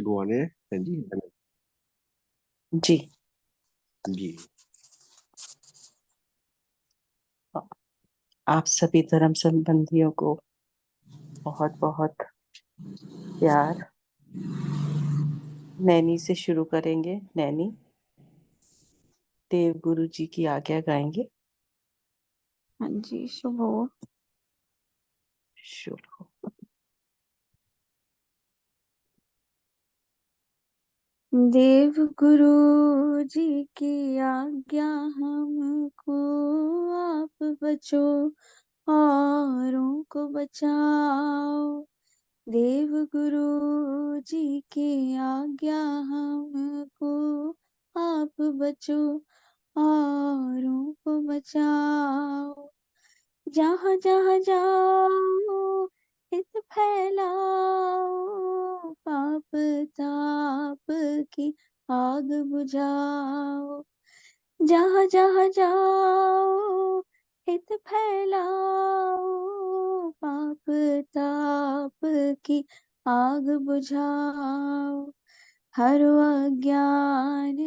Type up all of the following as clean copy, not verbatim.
गुरुआने जी जी। जी। आप सभी धर्म संबंधियों को बहुत बहुत प्यार। नैनी से शुरू करेंगे। नैनी देव गुरु जी की आज्ञा गाएंगे। हाँ जी, शुभ हो। शुभ हो। देव गुरु जी की आज्ञा हमको, आप बचो औरों को बचाओ। देव गुरु जी की आज्ञा हमको, आप बचो औरों को बचाओ। जहाँ जहाँ जाओ हित फैलाओ, पाप ताप की आग बुझाओ। जहाँ जहाँ जाओ हित फैलाओ, पाप ताप की आग बुझाओ। हर अज्ञान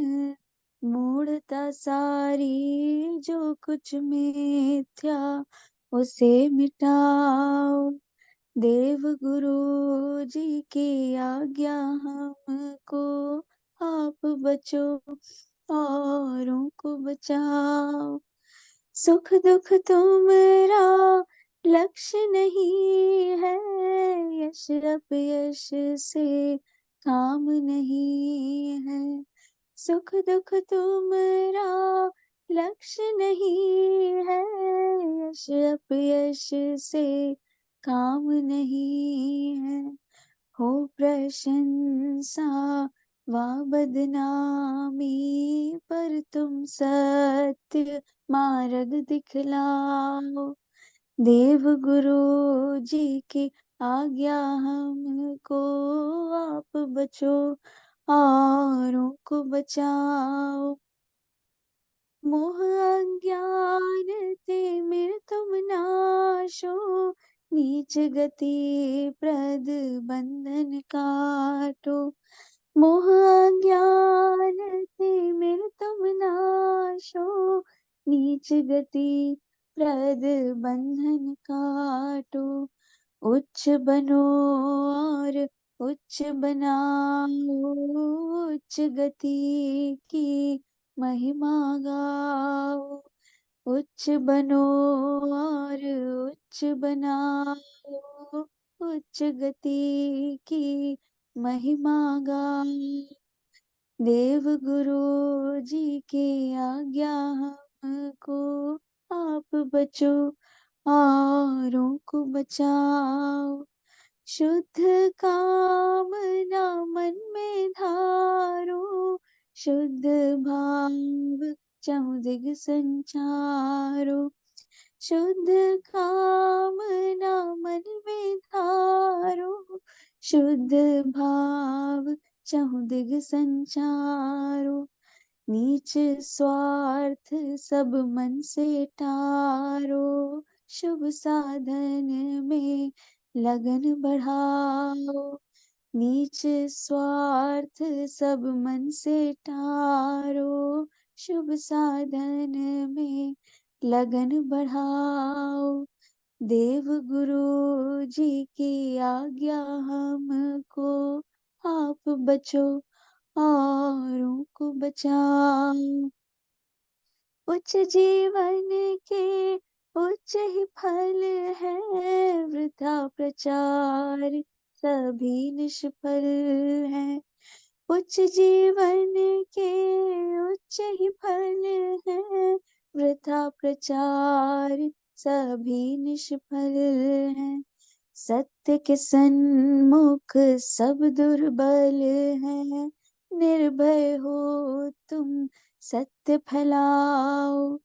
मूढ़ता सारी, जो कुछ मिथ्या उसे मिटाओ। देव गुरु जी की आज्ञा हमको, आप बचो औरों को बचाओ। सुख दुख तुमरा लक्ष्य नहीं है, यश अपयश से काम नहीं है। सुख दुख तुमरा लक्ष्य नहीं है, यश अपयश से काम नहीं है। हो प्रशंसा व बदनामी, पर तुम सत्य मार्ग दिखलाओ। देव गुरु जी की आज्ञा हमको, आप बचो औरों को बचाओ। मोह अज्ञान तिमिर तुम नाशो, नीच गति प्रद बंधन काटो। मोह अज्ञान तिमिर तुम नाशो, नीच गति प्रद बंधन काटो। उच्च बनो और उच्च बनाओ, उच्च गति की महिमा गाओ। उच्च बनो और उच्च बनाओ, उच्च गति की महिमा गाओ। देव गुरु जी की आज्ञा हमको, आप बचो औरों को बचाओ। शुद्ध कामना मन में धारो, शुद्ध भाव चहुदिग संचारो। शुद्ध कामना मन में धारो, शुद्ध भाव चहुदिग संचारो। नीच स्वार्थ सब मन से टारो, शुभ साधन में लगन बढ़ाओ। नीच स्वार्थ सब मन से टारो, शुभ साधन में लगन बढ़ाओ। देव गुरु जी की आज्ञा हमको, आप बचो औरों को बचाओ। उच्च जीवन के उच्च ही फल है, वृथा प्रचार सभी निष्फल है। उच्च जीवन के उच्च ही फल है, वृथा प्रचार सभी निष्फल है। सत्य के सन्मुख सब दुर्बल है, निर्भय हो तुम सत्य फैलाओ।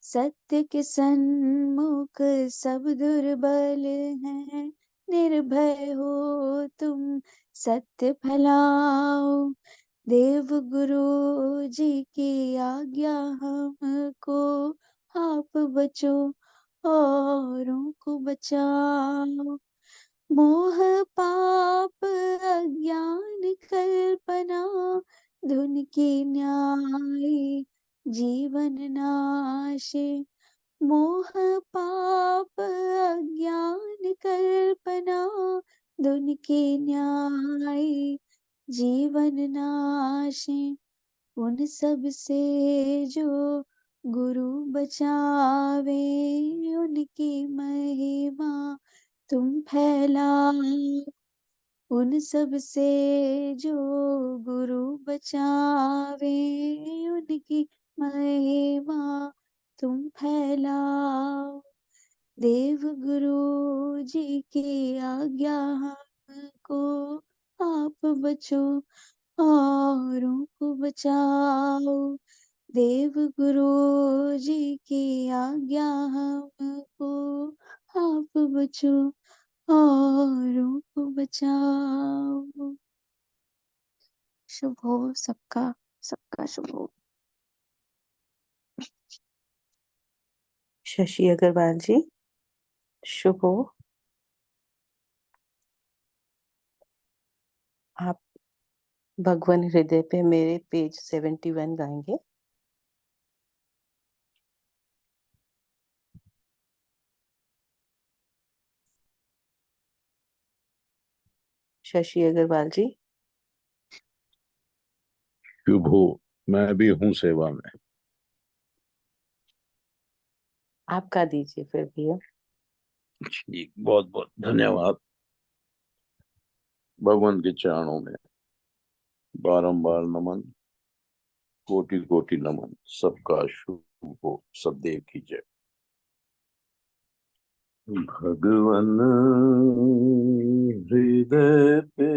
सत्य के सन्मुख सब दुर्बल हैं, निर्भय हो तुम सत्य फैलाओ। देव गुरु जी की आज्ञा हमको, आप बचो औरों को बचाओ। मोह पाप अज्ञान कल उनके न्याय जीवन नाशे। मोह पाप अज्ञान कल्पना, दुन के न्याय जीवन नाशे। उन सब से जो गुरु बचावे, उनकी महिमा तुम फैलाओ। उन सब से जो गुरु बचावे, उनकी महिमा तुम फैलाओ। देव गुरु जी की आज्ञा हमको, आप बचो औरों को बचाओ। देव गुरु जी की आज्ञा हमको, आप बचो औरों को बचाओ। शुभ हो सबका, सबका शुभ हो। शशि अग्रवाल जी, शुभ हो। आप भगवान हृदय पे मेरे पेज 71 गाएंगे। शशि अग्रवाल जी। शुभ हो, मैं भी हूँ सेवा में। आप गा दीजिए फिर भैया। जी, बहुत बहुत धन्यवाद। भगवान के चरणों में बारंबार नमन, कोटि कोटि नमन। सबका शुभ हो, सब देव की जय। भगवान हृदय पे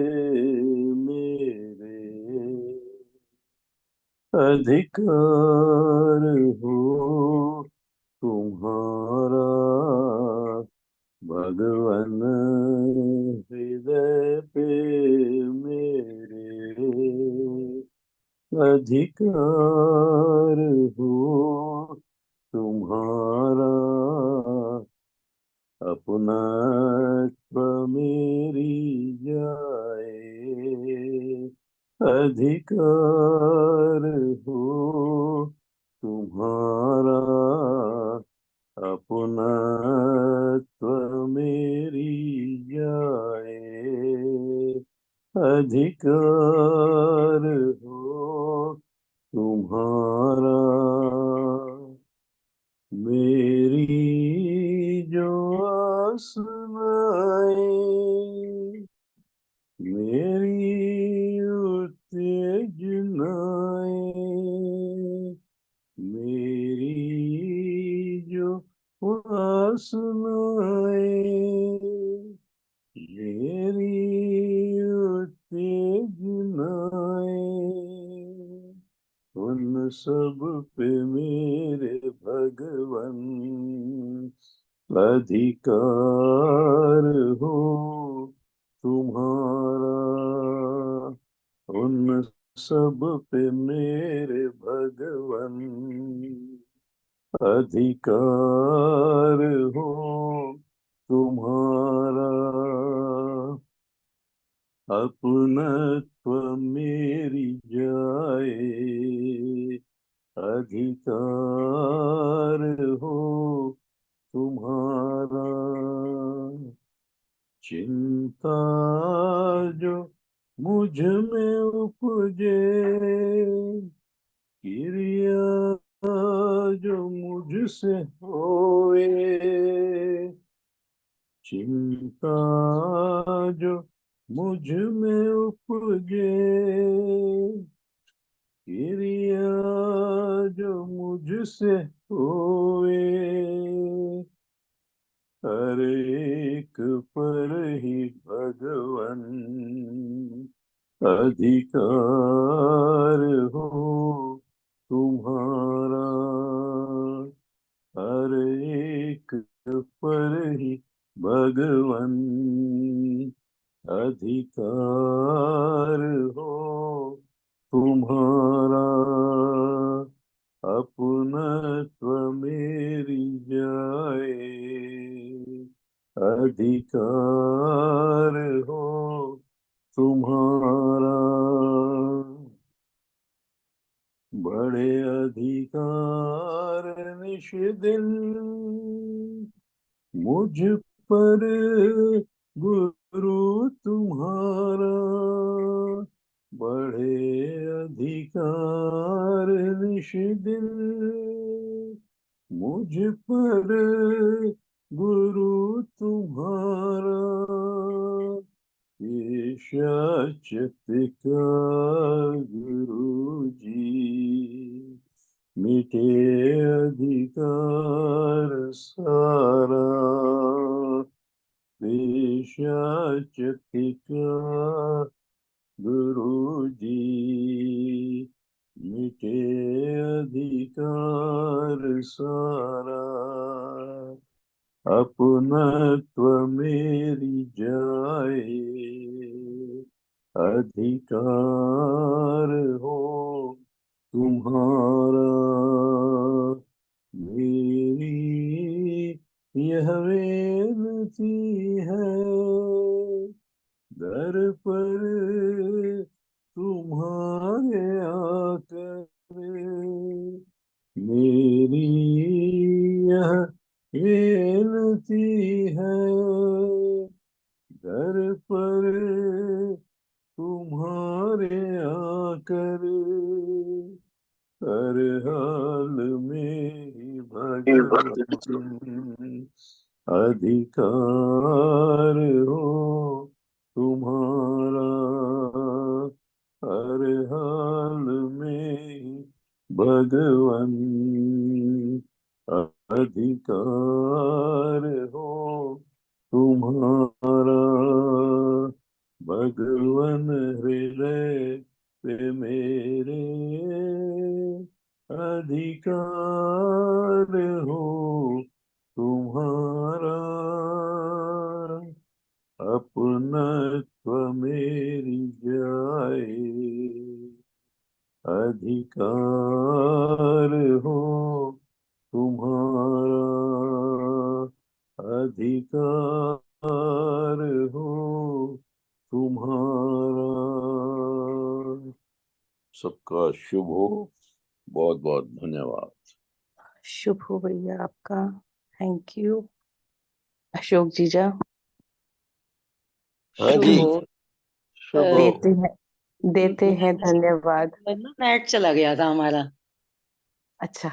मेरे अधिकार हो तुम्हारा। भगवान हृदय पे मेरे अधिकार हो तुम्हारा। अपनत्व मेरी जाए, अधिकार हो तुम्हारा। अपनत्व मेरी जाए, अधिकार हो तुम्हारा। मेरी जो आसमाएं, मेरी उत्तेजनाएं, मेरी जो वासनाएं, मेरी उत्तेजनाएं, उन सब पे मेरे भगवन अधिकार हो तुम्हारा। उन सब पे मेरे भगवन अधिकार हो तुम्हारा। अपनत्व मेरी जाए, अधिकार हो तुम्हारा। चिंता जो मुझ में उपजे, क्रिया जो मुझसे होए, चिंता जो मुझ में उपजे, क्रिया जो मुझसे होए, हर एक पर ही भगवन अधिकार हो तुम्हारा। हर एक पर ही भगवन अधिकार हो तुम्हारा। अपनत्व मेरी जाए, अधिकार हो तुम्हारा। बड़े अधिकार निश दिन मुझ पर गुरु तुम्हारा, बड़े अधिकार निश दिन मुझ पर गुरु तुम्हारा, ईशाचित का गुरु जी, मिटे अधिकार सारा, ईशाचित का गुरु जी, मिटे अधिकार सारा, अपनत्व मेरी जाए, अधिकार हो तुम्हारा, मेरी यह विनती है, दर पर तुम्हारे आकर, मेरी यह विनती है, दर पर तुम्हारे आकर, हर हाल में ही भगवान, अधिकार हो तुम्हारा, हर हाल में ही भगवान, अधिकार हो तुम्हारा, भगवन हृदय पे मेरे अधिकार हो तुम्हारा, अपनत्व मेरी जाए, अधिकार हो तुम्हारा, अधिकार हो तुम्हारा। सबका शुभ हो। बहुत बहुत धन्यवाद। शुभ हो भैया आपका। थैंक यू अशोक जीजा। हाँ शुभ जी, हो। शुभ हो। देते हैं धन्यवाद। नेट चला गया था हमारा। अच्छा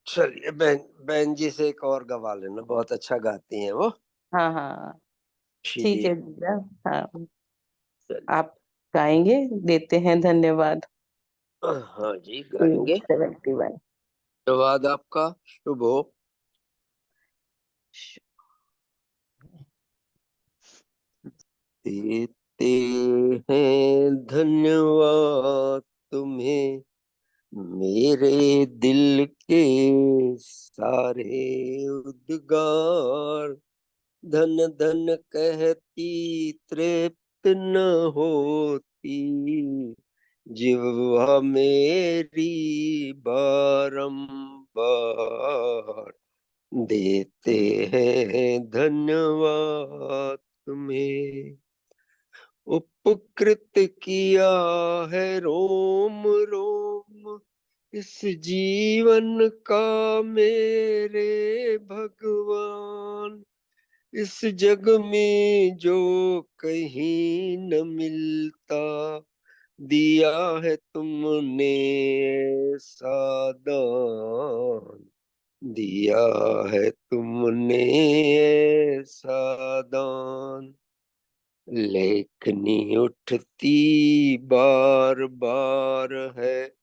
चलिए बहन जी से एक और गवा लेना, बहुत अच्छा गाती हैं वो। हाँ हाँ ठीक जी, है जीजा। हाँ चलिए। आप गाएंगे देते हैं धन्यवाद। हाँ जी, गाएंगे। 71। धन्यवाद आपका। शुभ हो। देते हैं धन्यवाद तुम्हें मेरे दिल के सारे उद्गार, धन धन कहती तृप्त न होती जिह्वा मेरी बारंबार, देते हैं धन्यवाद तुम्हें। उपकृत किया है रोम रोम इस जीवन का मेरे भगवान, इस जग में जो कहीं न मिलता दिया है तुमने ऐसा दान, दिया है तुमने ऐसा दान। लेखनी उठती बार बार है,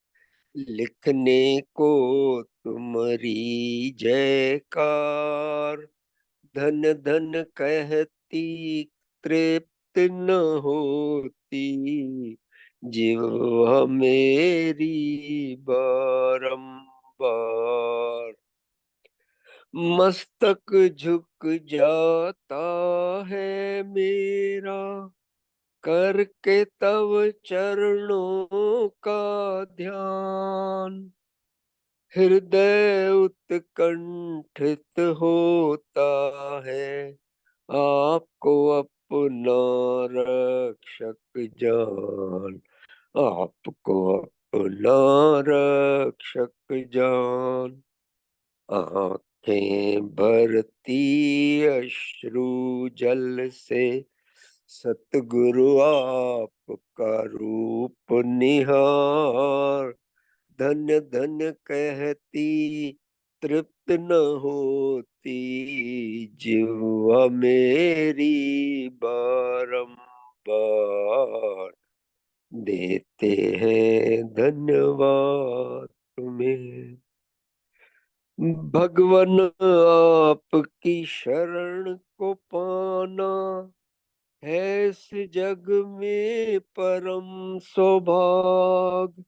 लिखने को तुम्हारी जयकार, धन धन कहती तृप्त न होती जिह्वा मेरी बारंबार, मस्तक झुक जाता है मेरा करके तव चरणों का ध्यान, हृदय उत्कंठित होता है आपको अपना रक्षक जान, आपको अपना रक्षक जान। आंखें भरती अश्रु जल से सतगुरु आपका रूप निहार। धन्य धन्य कहती तृप्त न होती जिह्वा मेरी बारंबार। देते हैं धन्यवाद तुम्हें भगवन। आपकी शरण को पाना है इस जग में परम सौभाग्य।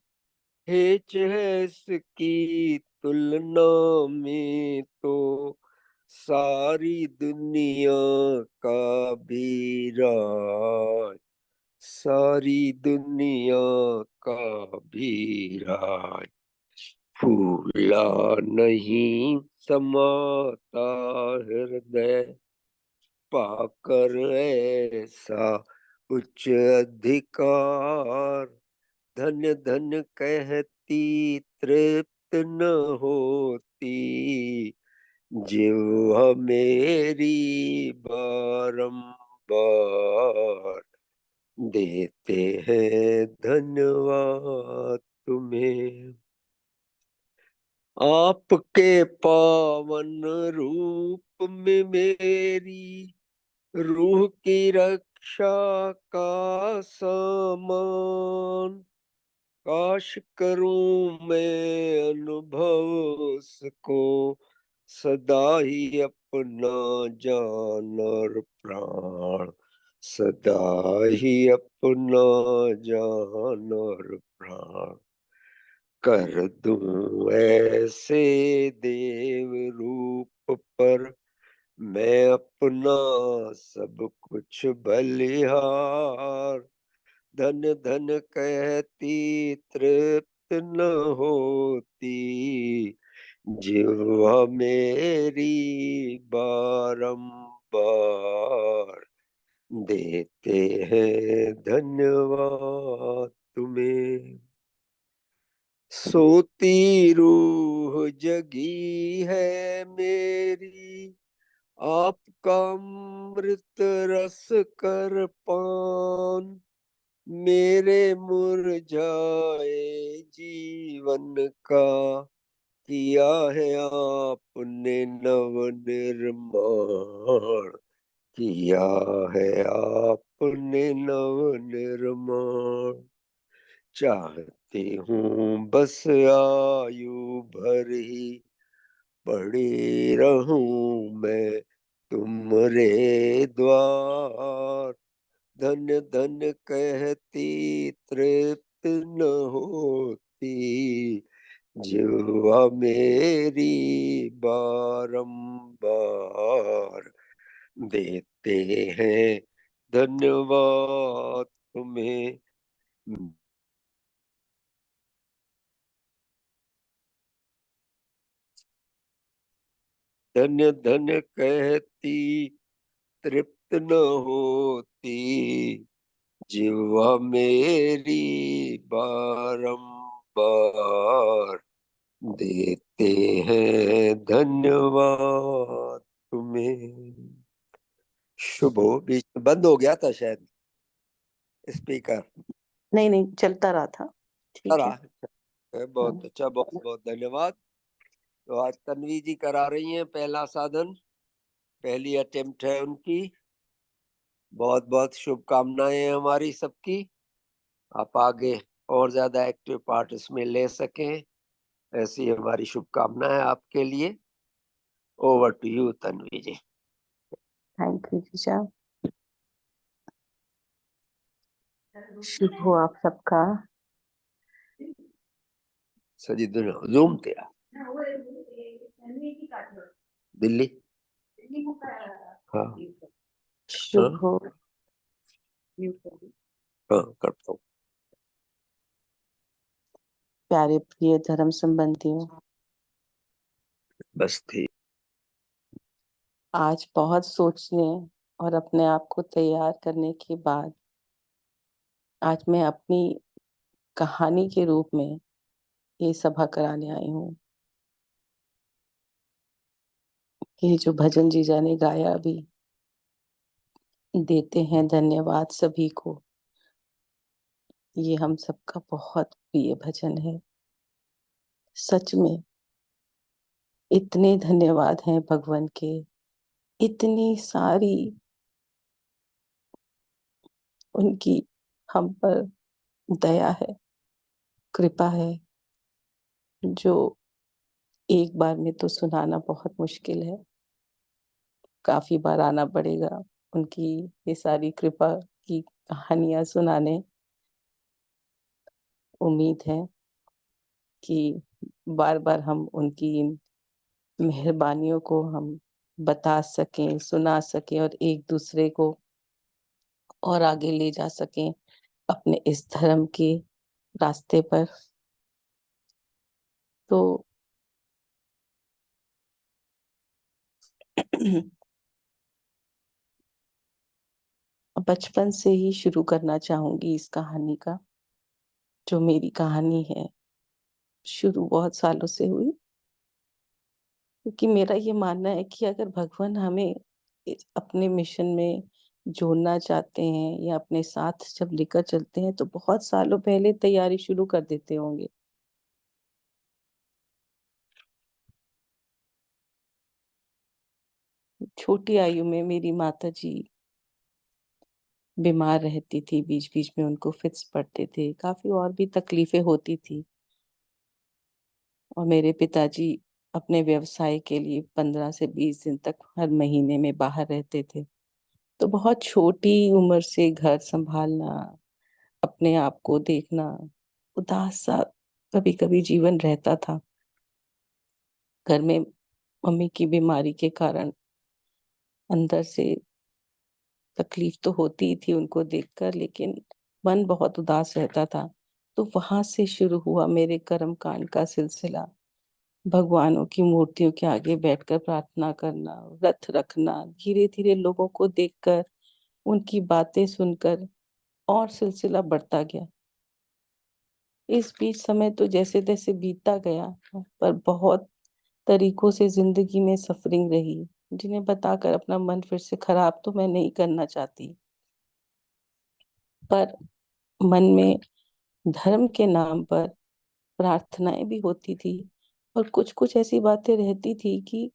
हेच है इसकी तुलना में तो सारी दुनिया का भी राज। सारी दुनिया का भी राज। फूला नहीं समाता हृदय पाकर ऐसा उच्च अधिकार। धन्य धन्य कहती तृप्त न होती जिह्वा मेरी बारंबार। देते हैं धन्यवाद तुम्हें आपके पावन रूप में मेरी रूह की रक्षा का सामान। काश करूं मैं अनुभव उसको सदा ही अपना जान और प्राण। सदा ही अपना जान और प्राण। कर दूं ऐसे देव रूप पर मैं अपना सब कुछ बलिहार। धन धन कहती तृप्त न होती जिह्वा मेरी बारंबार। देते हैं धन्यवाद तुम्हें सोती रूह जगी है मेरी आपका अमृत रस कर पान। मेरे मुरझाए जीवन का किया है आपने नव निर्माण। किया है आपने नव निर्माण। चाहती हूँ बस आयु भर ही पड़ी रहूं मैं तुम्हारे द्वार। धन धन कहती तृप्त न होती जिह्वा मेरी बारंबार। देते हैं धन्यवाद तुम्हें धन्य धन्य कहती तृप्त न होती जिह्वा मेरी बारंबार। देते हैं धन्यवाद तुम्हें शुभ हो। बीच में बंद हो गया था शायद स्पीकर। नहीं नहीं, चलता रहा था। ठीक है। बहुत अच्छा बहुत बहुत धन्यवाद। तो आज तन्वी जी करा रही हैं पहला साधन पहली अटेम्प्ट है उनकी। बहुत बहुत शुभकामनाएं हमारी सबकी। आप आगे और ज्यादा एक्टिव पार्ट इसमें ले सकें ऐसी हमारी शुभकामनाएं आपके लिए। Over to you Tanvi ji. Thank you जीजा। शुभ हो आप सबका। सजी दुनिया जूम थे दिल्ली। हाँ शुभ हो। हाँ करता हूँ। प्यारे प्रिय धर्म संबंधियों, बस थी आज बहुत सोचने और अपने आप को तैयार करने के बाद आज मैं अपनी कहानी के रूप में ये सभा कराने आई हूँ। ये जो भजन जीजा ने गाया अभी, देते हैं धन्यवाद सभी को, ये हम सबका बहुत प्रिय भजन है। सच में इतने धन्यवाद हैं भगवान के, इतनी सारी उनकी हम पर दया है, कृपा है, जो एक बार में तो सुनाना बहुत मुश्किल है, काफी बार आना पड़ेगा उनकी ये सारी कृपा की कहानियां सुनाने। उम्मीद है कि बार बार हम उनकी इन मेहरबानियों को हम बता सकें, सुना सकें और एक दूसरे को और आगे ले जा सकें अपने इस धर्म के रास्ते पर। तो बचपन से ही शुरू करना चाहूंगी इस कहानी का। जो मेरी कहानी है शुरू बहुत सालों से हुई, क्योंकि मेरा ये मानना है कि अगर भगवान हमें अपने मिशन में जोड़ना चाहते हैं या अपने साथ जब लेकर चलते हैं तो बहुत सालों पहले तैयारी शुरू कर देते होंगे। छोटी आयु में मेरी माता जी बीमार रहती थी, बीच बीच में उनको फिट्स पड़ते थे, काफी और भी तकलीफें होती थी। और मेरे पिताजी अपने व्यवसाय के लिए 15 से 20 दिन तक हर महीने में बाहर रहते थे। तो बहुत छोटी उम्र से घर संभालना, अपने आप को देखना, उदास सा कभी कभी जीवन रहता था। घर में मम्मी की बीमारी के कारण अंदर से तकलीफ तो होती ही थी उनको देखकर, लेकिन मन बहुत उदास रहता था। तो वहां से शुरू हुआ मेरे कर्म कांड का सिलसिला। भगवानों की मूर्तियों के आगे बैठकर प्रार्थना करना, व्रत रखना, धीरे धीरे लोगों को देखकर, उनकी बातें सुनकर और सिलसिला बढ़ता गया। इस बीच समय तो जैसे तैसे बीतता गया, पर बहुत तरीकों से जिंदगी में सफरिंग रही, जिन्हें बताकर अपना मन फिर से खराब तो मैं नहीं करना चाहती। पर मन में धर्म के नाम पर प्रार्थनाएं भी होती थी, और कुछ कुछ ऐसी बातें रहती थी कि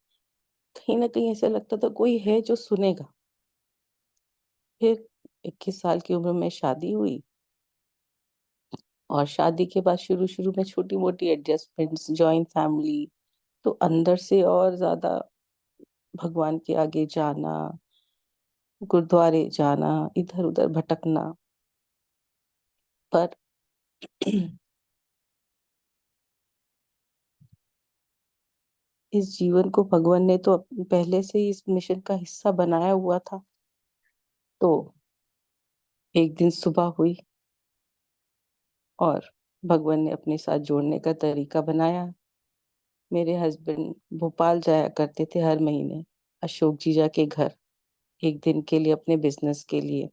कहीं ना कहीं ऐसा लगता था कोई है जो सुनेगा। फिर 21 साल की उम्र में शादी हुई, और शादी के बाद शुरू शुरू में छोटी मोटी एडजस्टमेंट्स, जॉइंट फैमिली, तो अंदर से और ज्यादा भगवान के आगे जाना, गुरुद्वारे जाना, इधर उधर भटकना। पर इस जीवन को भगवान ने तो पहले से ही इस मिशन का हिस्सा बनाया हुआ था। तो एक दिन सुबह हुई और भगवान ने अपने साथ जोड़ने का तरीका बनाया। मेरे हस्बैंड भोपाल जाया करते थे हर महीने अशोक जीजा के घर, एक दिन के लिए अपने बिजनेस के लिए।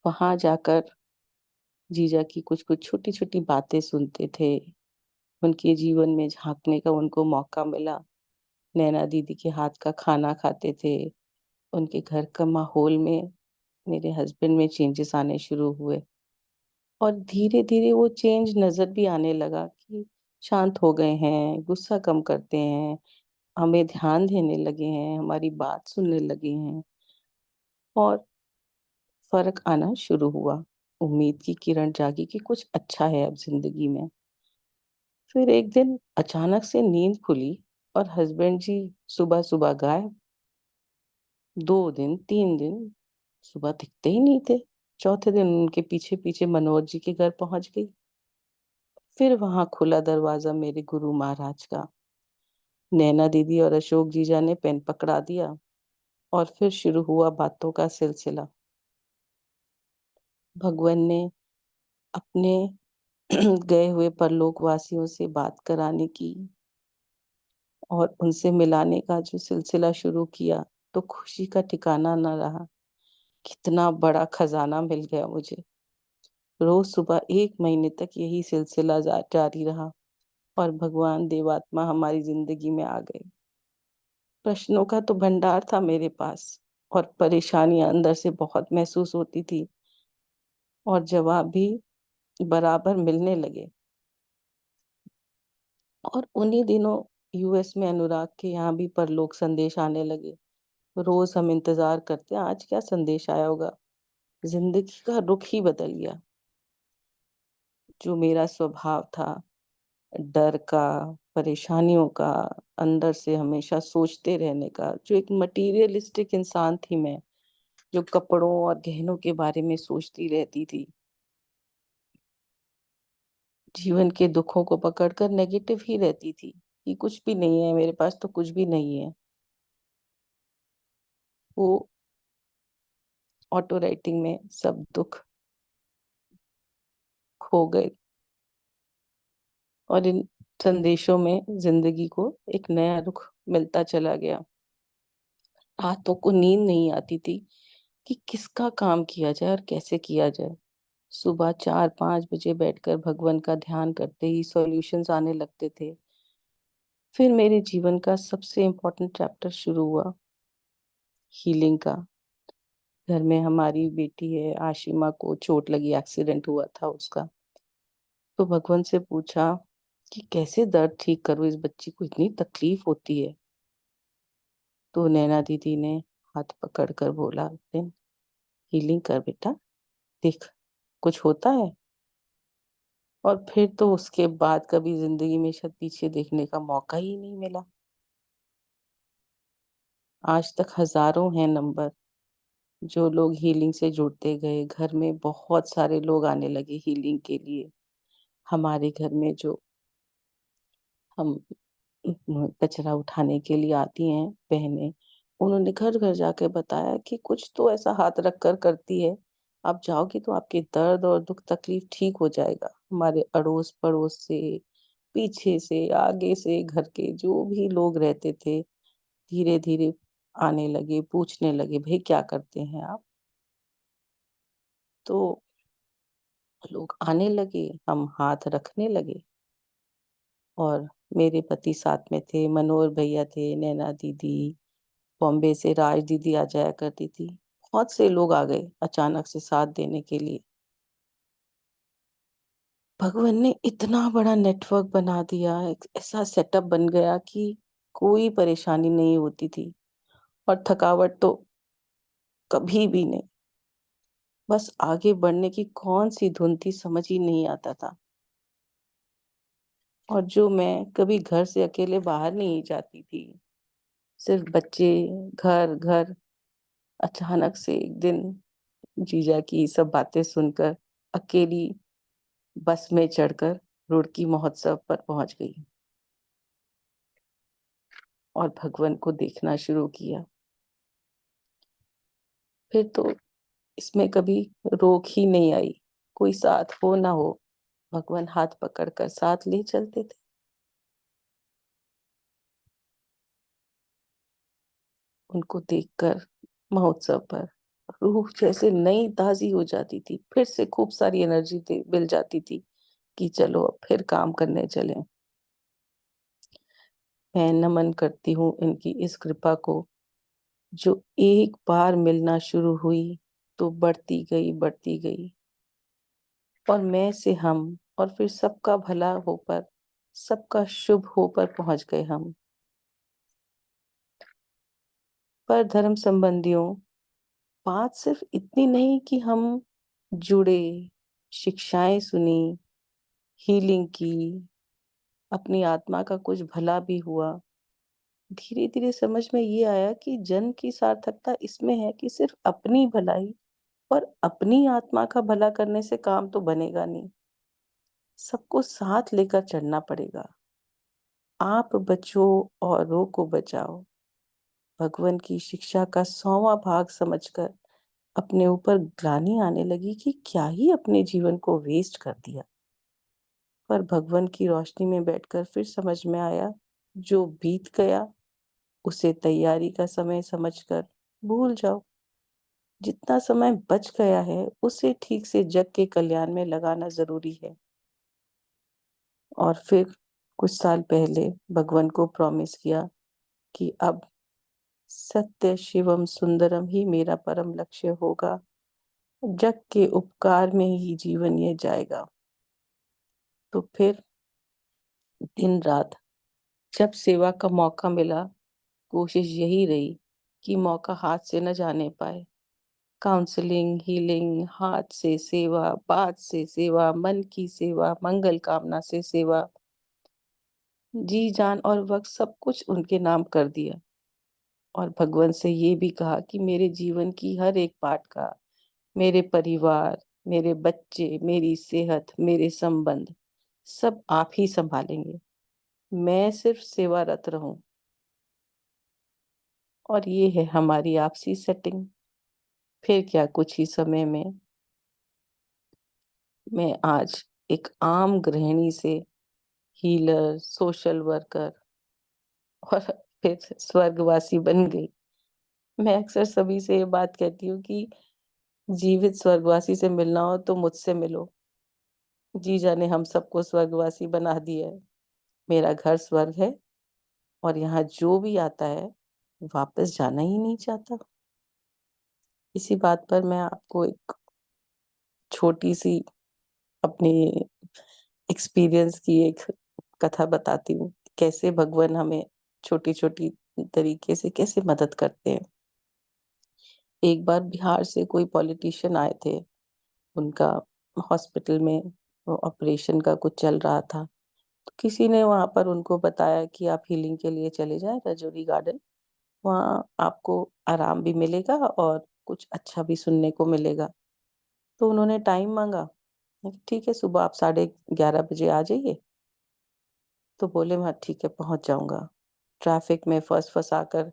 वहां जाकर जीजा की कुछ कुछ छोटी छोटी बातें सुनते थे, उनके जीवन में झांकने का उनको मौका मिला। नैना दीदी के हाथ का खाना खाते थे। उनके घर का माहौल में मेरे हस्बैंड में चेंजेस आने शुरू हुए, और धीरे धीरे वो चेंज नजर भी आने लगा कि शांत हो गए हैं, गुस्सा कम करते हैं, हमें ध्यान देने लगे हैं, हमारी बात सुनने लगे हैं, और फर्क आना शुरू हुआ। उम्मीद की किरण जागी कि कुछ अच्छा है अब जिंदगी में। फिर एक दिन अचानक से नींद खुली और हस्बैंड जी सुबह सुबह गायब। 2 दिन 3 दिन सुबह दिखते ही नहीं थे। चौथे दिन उनके पीछे पीछे मनोहर जी के घर पहुंच गई। फिर वहां खुला दरवाजा मेरे गुरु महाराज का। नैना दीदी और अशोक जीजा ने पेन पकड़ा दिया, और फिर शुरू हुआ बातों का सिलसिला। भगवान ने अपने गए हुए परलोक वासियों से बात कराने की और उनसे मिलाने का जो सिलसिला शुरू किया, तो खुशी का ठिकाना न रहा। कितना बड़ा खजाना मिल गया मुझे। रोज सुबह 1 महीने तक यही सिलसिला जारी रहा और भगवान देवात्मा हमारी जिंदगी में आ गए। प्रश्नों का तो भंडार था मेरे पास और परेशानियां अंदर से बहुत महसूस होती थी और जवाब भी बराबर मिलने लगे। और उन्हीं दिनों यूएस में अनुराग के यहाँ भी परलोक संदेश आने लगे। रोज हम इंतजार करते आज क्या संदेश आया होगा। जिंदगी का रुख ही बदल गया। जो मेरा स्वभाव था, डर का, परेशानियों का, अंदर से हमेशा सोचते रहने का, जो एक मटीरियलिस्टिक इंसान थी मैं, जो कपड़ों और गहनों के बारे में सोचती रहती थी, जीवन के दुखों को पकड़कर नेगेटिव ही रहती थी कि कुछ भी नहीं है मेरे पास, तो कुछ भी नहीं है। वो ऑटो राइटिंग में सब दुख खो गए और इन संदेशों में जिंदगी को एक नया रुख मिलता चला गया। रातों को नींद नहीं आती थी कि किसका काम किया जाए और कैसे किया जाए। सुबह 4-5 बजे बैठकर भगवान का ध्यान करते ही सॉल्यूशंस आने लगते थे। फिर मेरे जीवन का सबसे इम्पोर्टेंट चैप्टर शुरू हुआ, हीलिंग का। घर में हमारी बेटी है आशिमा को चोट लगी, एक्सीडेंट हुआ था उसका। तो भगवान से पूछा कि कैसे दर्द ठीक करूं, इस बच्ची को इतनी तकलीफ होती है। तो नैना दीदी ने हाथ पकड़ कर बोला, हीलिंग कर बेटा, देख कुछ होता है। और फिर तो उसके बाद कभी जिंदगी में शायद पीछे देखने का मौका ही नहीं मिला। आज तक हजारों हैं नंबर जो लोग हीलिंग से जुड़ते गए। घर में बहुत सारे लोग आने लगे हीलिंग के लिए। हमारे घर में जो हम कचरा उठाने के लिए आती हैं बहनें, उन्होंने घर घर जाके बताया कि कुछ तो ऐसा हाथ रख कर करती है, आप जाओगे तो आपके दर्द और दुख तकलीफ ठीक हो जाएगा। हमारे अड़ोस पड़ोस से, पीछे से, आगे से, घर के जो भी लोग रहते थे, धीरे धीरे आने लगे, पूछने लगे, भाई क्या करते हैं आप। तो लोग आने लगे, हम हाथ रखने लगे। और मेरे पति साथ में थे, मनोहर भैया थे, नैना दीदी, बॉम्बे से राज दीदी आ जाया करती थी। बहुत से लोग आ गए अचानक से साथ देने के लिए। भगवान ने इतना बड़ा नेटवर्क बना दिया, एक ऐसा सेटअप बन गया कि कोई परेशानी नहीं होती थी और थकावट तो कभी भी नहीं। बस आगे बढ़ने की कौन सी धुन थी समझ ही नहीं आता था। और जो मैं कभी घर से अकेले बाहर नहीं जाती थी, सिर्फ बच्चे, घर घर, अचानक से एक दिन जीजा की सब बातें सुनकर अकेली बस में चढ़कर रुड़की महोत्सव पर पहुंच गई और भगवान को देखना शुरू किया। फिर तो इसमें कभी रोक ही नहीं आई, कोई साथ हो ना हो, भगवान हाथ पकड़कर साथ ले चलते थे। उनको देखकर महोत्सव पर रूह जैसे नई ताजी हो जाती थी, फिर से खूब सारी एनर्जी मिल जाती थी कि चलो अब फिर काम करने चले। मैं नमन करती हूँ इनकी इस कृपा को, जो एक बार मिलना शुरू हुई तो बढ़ती गई और मैं से हम, और फिर सबका भला हो पर, सबका शुभ हो पर पहुंच गए हम। पर धर्म संबंधियों, बात सिर्फ इतनी नहीं कि हम जुड़े, शिक्षाएं सुनी, हीलिंग की, अपनी आत्मा का कुछ भला भी हुआ। धीरे धीरे समझ में ये आया कि जन्म की सार्थकता इसमें है कि सिर्फ अपनी भलाई और अपनी आत्मा का भला करने से काम तो बनेगा नहीं, सबको साथ लेकर चलना पड़ेगा। आप बचो औरों को बचाओ, भगवान की शिक्षा का 100वां भाग समझकर अपने ऊपर ग्लानि आने लगी कि क्या ही अपने जीवन को वेस्ट कर दिया। पर भगवान की रोशनी में बैठकर फिर समझ में आया, जो बीत गया उसे तैयारी का समय समझकर भूल जाओ। जितना समय बच गया है उसे ठीक से जग के कल्याण में लगाना जरूरी है। और फिर कुछ साल पहले भगवान को प्रॉमिस किया कि अब सत्य शिवम सुंदरम ही मेरा परम लक्ष्य होगा, जग के उपकार में ही जीवन ये जाएगा। तो फिर दिन रात जब सेवा का मौका मिला, कोशिश यही रही कि मौका हाथ से न जाने पाए। काउंसलिंग, हीलिंग, हाथ से सेवा, बात से सेवा, मन की सेवा, मंगल कामना से सेवा, जी जान और वक्त सब कुछ उनके नाम कर दिया। और भगवान से ये भी कहा कि मेरे जीवन की हर एक पार्ट का, मेरे परिवार, मेरे बच्चे, मेरी सेहत, मेरे संबंध सब आप ही संभालेंगे, मैं सिर्फ सेवारत रहूं। और ये है हमारी आपसी सेटिंग। फिर क्या, कुछ ही समय में मैं आज एक आम गृहिणी से हीलर, सोशल वर्कर और फिर स्वर्गवासी बन गई। मैं अक्सर सभी से ये बात कहती हूँ कि जीवित स्वर्गवासी से मिलना हो तो मुझसे मिलो। जीजा ने हम सबको स्वर्गवासी बना दिया है। मेरा घर स्वर्ग है और यहाँ जो भी आता है वापस जाना ही नहीं चाहता। इसी बात पर मैं आपको एक छोटी सी अपनी एक्सपीरियंस की एक कथा बताती हूँ, कैसे भगवान हमें छोटी छोटी तरीके से कैसे मदद करते हैं। एक बार बिहार से कोई पॉलिटिशियन आए थे, उनका हॉस्पिटल में ऑपरेशन का कुछ चल रहा था। तो किसी ने वहां पर उनको बताया कि आप हीलिंग के लिए चले जाएं रजौरी गार्डन, वहाँ आपको आराम भी मिलेगा और कुछ अच्छा भी सुनने को मिलेगा। तो उन्होंने टाइम मांगा, मैं कहा, ठीक है, सुबह आप 11:30 बजे आ जाइए। तो बोले हाँ ठीक है, पहुंच जाऊंगा। ट्रैफिक में फंस आकर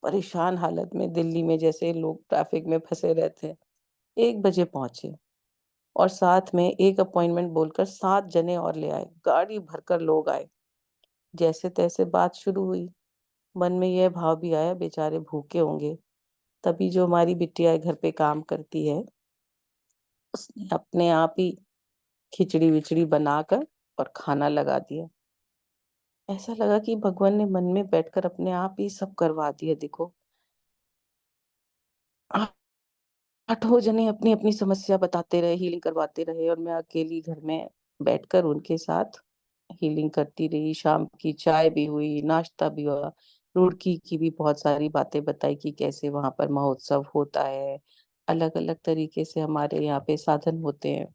परेशान हालत में, दिल्ली में जैसे लोग ट्रैफिक में फंसे रहते हैं, 1 बजे पहुंचे। और साथ में एक अपॉइंटमेंट बोलकर 7 जने और ले आए, गाड़ी भरकर लोग आए। जैसे तैसे बात शुरू हुई। मन में यह भाव भी आया बेचारे भूखे होंगे। तभी जो हमारी बिटिया घर पे काम करती है, उसने अपने आप ही खिचड़ी विचड़ी बनाकर और खाना लगा दिया। ऐसा लगा कि भगवान ने मन में बैठकर अपने आप ही सब करवा दिया। देखो, 8 जने अपनी अपनी समस्या बताते रहे, हीलिंग करवाते रहे, और मैं अकेली घर में बैठकर उनके साथ हीलिंग करती रही। शाम की चाय भी हुई, नाश्ता भी हुआ, रुड़की की भी बहुत सारी बातें बताई कि कैसे वहां पर महोत्सव होता है, अलग अलग तरीके से हमारे यहाँ पे साधन होते हैं।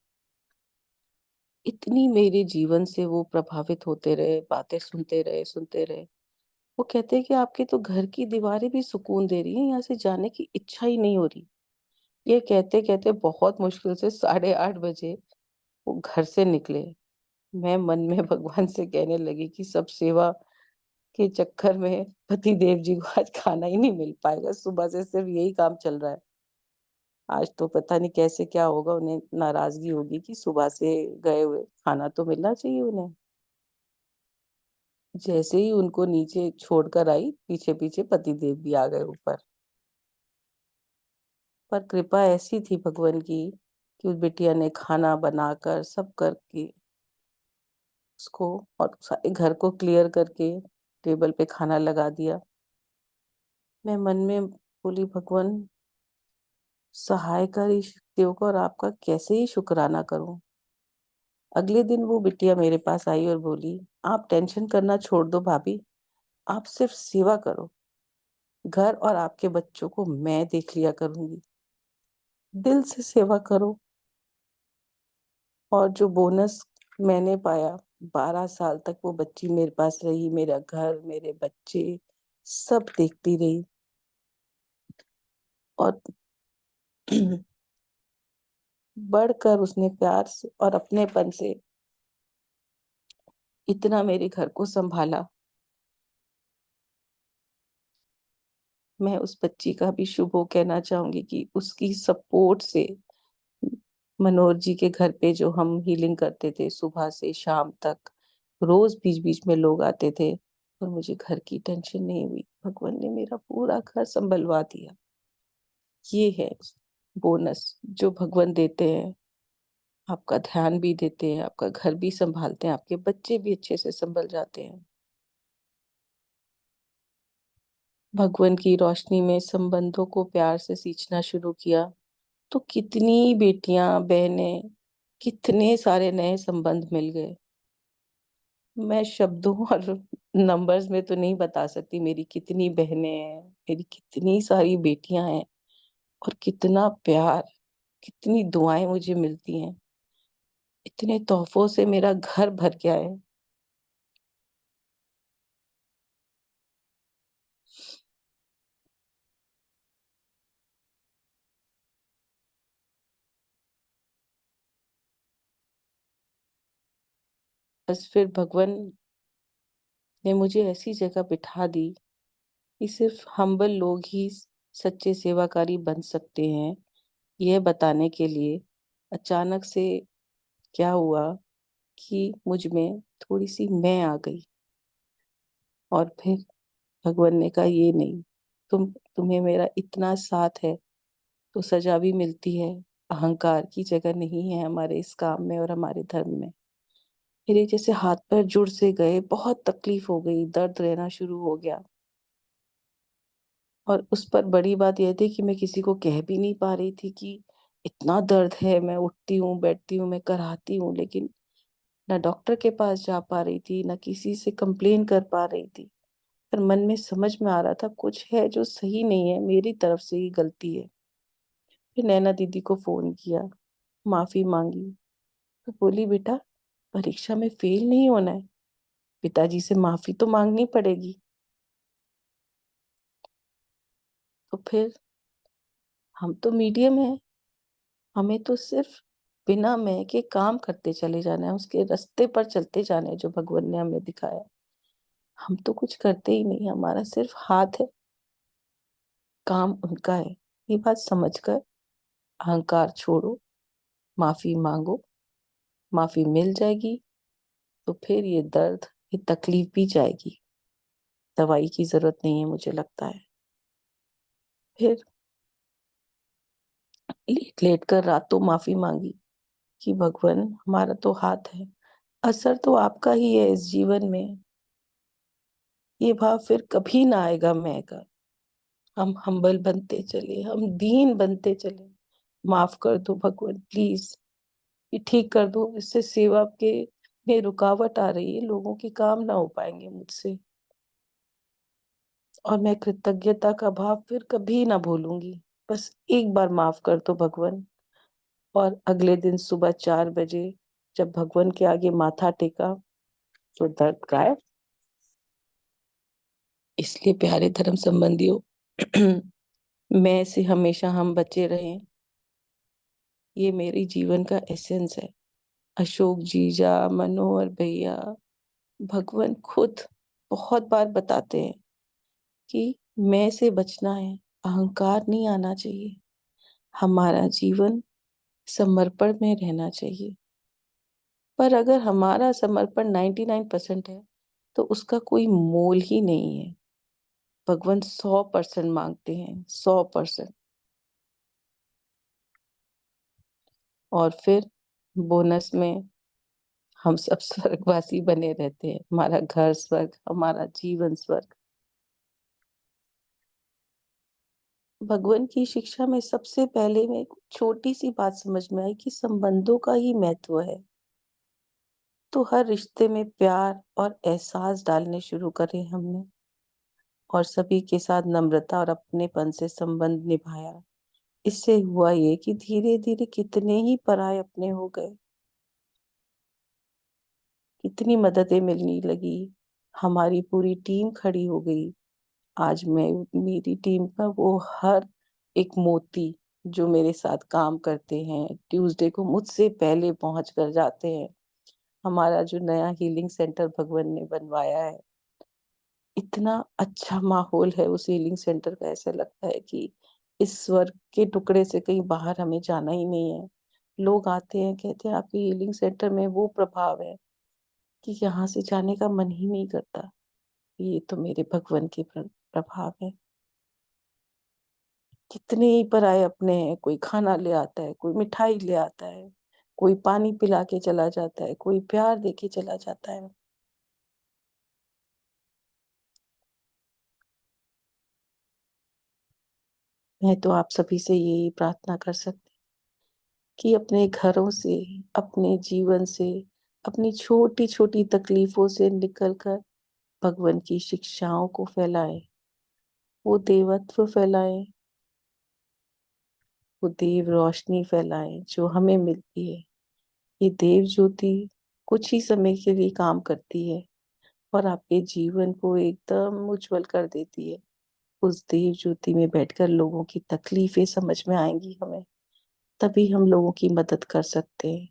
इतनी मेरे जीवन से वो प्रभावित होते रहे, बातें सुनते रहे। वो कहते हैं कि आपके तो घर की दीवारें भी सुकून दे रही हैं, यहाँ से जाने की इच्छा ही नहीं हो रही। ये कहते कहते बहुत मुश्किल से 8:30 बजे वो घर से निकले। मैं मन में भगवान से कहने लगी कि सब सेवा के चक्कर में पति देव जी को आज खाना ही नहीं मिल पाएगा, सुबह से सिर्फ यही काम चल रहा है। आज तो पता नहीं कैसे क्या होगा, उन्हें नाराजगी होगी कि सुबह से गए हुए, खाना तो मिलना चाहिए उन्हें। जैसे ही उनको नीचे छोड़कर आई, पीछे पीछे पति देव भी आ गए ऊपर। पर कृपा ऐसी थी भगवान की कि उस बिटिया ने खाना बनाकर सब करके उसको और सारे घर को क्लियर करके टेबल पे खाना लगा दिया। मैं मन में बोली, भगवान सहायकारी शक्तियों को और आपका कैसे ही शुक्राना करूं। अगले दिन वो बिटिया मेरे पास आई और बोली, आप टेंशन करना छोड़ दो भाभी, आप सिर्फ सेवा करो, घर और आपके बच्चों को मैं देख लिया करूंगी, दिल से सेवा करो। और जो बोनस मैंने पाया, 12 साल तक वो बच्ची मेरे पास रही, मेरा घर, मेरे बच्चे सब देखती रही। और बढ़कर उसने प्यार से और अपनेपन से इतना मेरे घर को संभाला। मैं उस बच्ची का भी शुभ हो कहना चाहूंगी कि उसकी सपोर्ट से मनोज जी के घर पे जो हम हीलिंग करते थे, सुबह से शाम तक रोज बीच बीच में लोग आते थे और मुझे घर की टेंशन नहीं हुई। भगवान ने मेरा पूरा घर संभलवा दिया। ये है बोनस जो भगवान देते हैं। आपका ध्यान भी देते हैं, आपका घर भी संभालते हैं, आपके बच्चे भी अच्छे से संभल जाते हैं। भगवान की रोशनी में संबंधों को प्यार से सींचना शुरू किया तो कितनी बेटियां बहनें, कितने सारे नए संबंध मिल गए। मैं शब्दों और नंबर्स में तो नहीं बता सकती मेरी कितनी बहनें हैं, मेरी कितनी सारी बेटियां हैं, और कितना प्यार, कितनी दुआएं मुझे मिलती हैं। इतने तोहफों से मेरा घर भर गया है। बस फिर भगवान ने मुझे ऐसी जगह बिठा दी कि सिर्फ हम्बल लोग ही सच्चे सेवाकारी बन सकते हैं। यह बताने के लिए अचानक से क्या हुआ कि मुझ में थोड़ी सी मैं आ गई, और फिर भगवान ने कहा ये नहीं, तुम्हें मेरा इतना साथ है तो सजा भी मिलती है। अहंकार की जगह नहीं है हमारे इस काम में और हमारे धर्म में। मेरे जैसे हाथ पैर जुड़ से गए, बहुत तकलीफ हो गई, दर्द रहना शुरू हो गया। और उस पर बड़ी बात यह थी कि मैं किसी को कह भी नहीं पा रही थी कि इतना दर्द है। मैं उठती हूँ, बैठती हूँ, मैं कराती हूँ, लेकिन ना डॉक्टर के पास जा पा रही थी, ना किसी से कंप्लेन कर पा रही थी। पर मन में समझ में आ रहा था कुछ है जो सही नहीं है, मेरी तरफ से ही गलती है। फिर नैना दीदी को फोन किया, माफी मांगी, तो बोली बेटा परीक्षा में फेल नहीं होना है, पिताजी से माफी तो मांगनी पड़ेगी। तो फिर हम तो मीडियम है, हमें तो सिर्फ बिना मैं के काम करते चले जाना है, उसके रास्ते पर चलते जाना है जो भगवान ने हमें दिखाया। हम तो कुछ करते ही नहीं, हमारा सिर्फ हाथ है, काम उनका है। ये बात समझकर अहंकार छोड़ो, माफी मांगो, माफी मिल जाएगी तो फिर ये दर्द, ये तकलीफ भी जाएगी। दवाई की जरूरत नहीं है मुझे लगता है। फिर लेट लेट कर रातों माफी मांगी कि भगवान हमारा तो हाथ है, असर तो आपका ही है इस जीवन में। ये भाव फिर कभी ना आएगा मैं का। हम हम्बल बनते चले, हम दीन बनते चले। माफ कर दो भगवान प्लीज, ये ठीक कर दो, इससे सेवा के में रुकावट आ रही है, लोगों के काम ना हो पाएंगे मुझसे। और मैं कृतज्ञता का भाव फिर कभी ना भूलूंगी। बस एक बार माफ कर दो भगवान। और अगले दिन सुबह 4 बजे जब भगवान के आगे माथा टेका तो दर्द गायब। इसलिए प्यारे धर्म संबंधियों, मैं से हमेशा हम बचे रहें, ये मेरी जीवन का एसेंस है। अशोक जीजा, मनोहर भैया, भगवान खुद बहुत बार बताते हैं कि मैं से बचना है, अहंकार नहीं आना चाहिए, हमारा जीवन समर्पण में रहना चाहिए। पर अगर हमारा समर्पण 99% है तो उसका कोई मोल ही नहीं है। भगवान 100% मांगते हैं, 100%। और फिर बोनस में हम सब स्वर्गवासी बने रहते हैं, हमारा घर स्वर्ग, हमारा जीवन स्वर्ग। भगवान की शिक्षा में सबसे पहले में एक छोटी सी बात समझ में आई कि संबंधों का ही महत्व है। तो हर रिश्ते में प्यार और एहसास डालने शुरू करे हमने, और सभी के साथ नम्रता और अपनेपन से संबंध निभाया। इससे हुआ ये कि धीरे धीरे कितने ही पराये अपने हो गए, कितनी मददें मिलने लगी, हमारी पूरी टीम खड़ी हो गई। आज मैं मेरी टीम का वो हर एक मोती जो मेरे साथ काम करते हैं, ट्यूसडे को मुझसे पहले पहुंच कर जाते हैं। हमारा जो नया हीलिंग सेंटर भगवान ने बनवाया है, इतना अच्छा माहौल है उस हीलिंग सेंटर का, ऐसा लगता है कि इस स्वर्ग के टुकड़े से कहीं बाहर हमें जाना ही नहीं है। लोग आते हैं, कहते हैं आपके हीलिंग सेंटर में वो प्रभाव है कि यहाँ से जाने का मन ही नहीं करता। ये तो मेरे भगवान के प्रभाव है। कितने ही पराये अपने हैं, कोई खाना ले आता है, कोई मिठाई ले आता है, कोई पानी पिला के चला जाता है, कोई प्यार दे के चला जाता है। मैं तो आप सभी से यही प्रार्थना कर सकती कि अपने घरों से, अपने जीवन से, अपनी छोटी छोटी तकलीफों से निकलकर भगवान की शिक्षाओं को फैलाएं, वो देवत्व फैलाएं, वो देव रोशनी फैलाएं जो हमें मिलती है। ये देव ज्योति कुछ ही समय के लिए काम करती है और आपके जीवन को एकदम उज्जवल कर देती है। उस देव ज्योति में बैठकर लोगों की तकलीफें समझ में आएंगी हमें, तभी हम लोगों की मदद कर सकते हैं।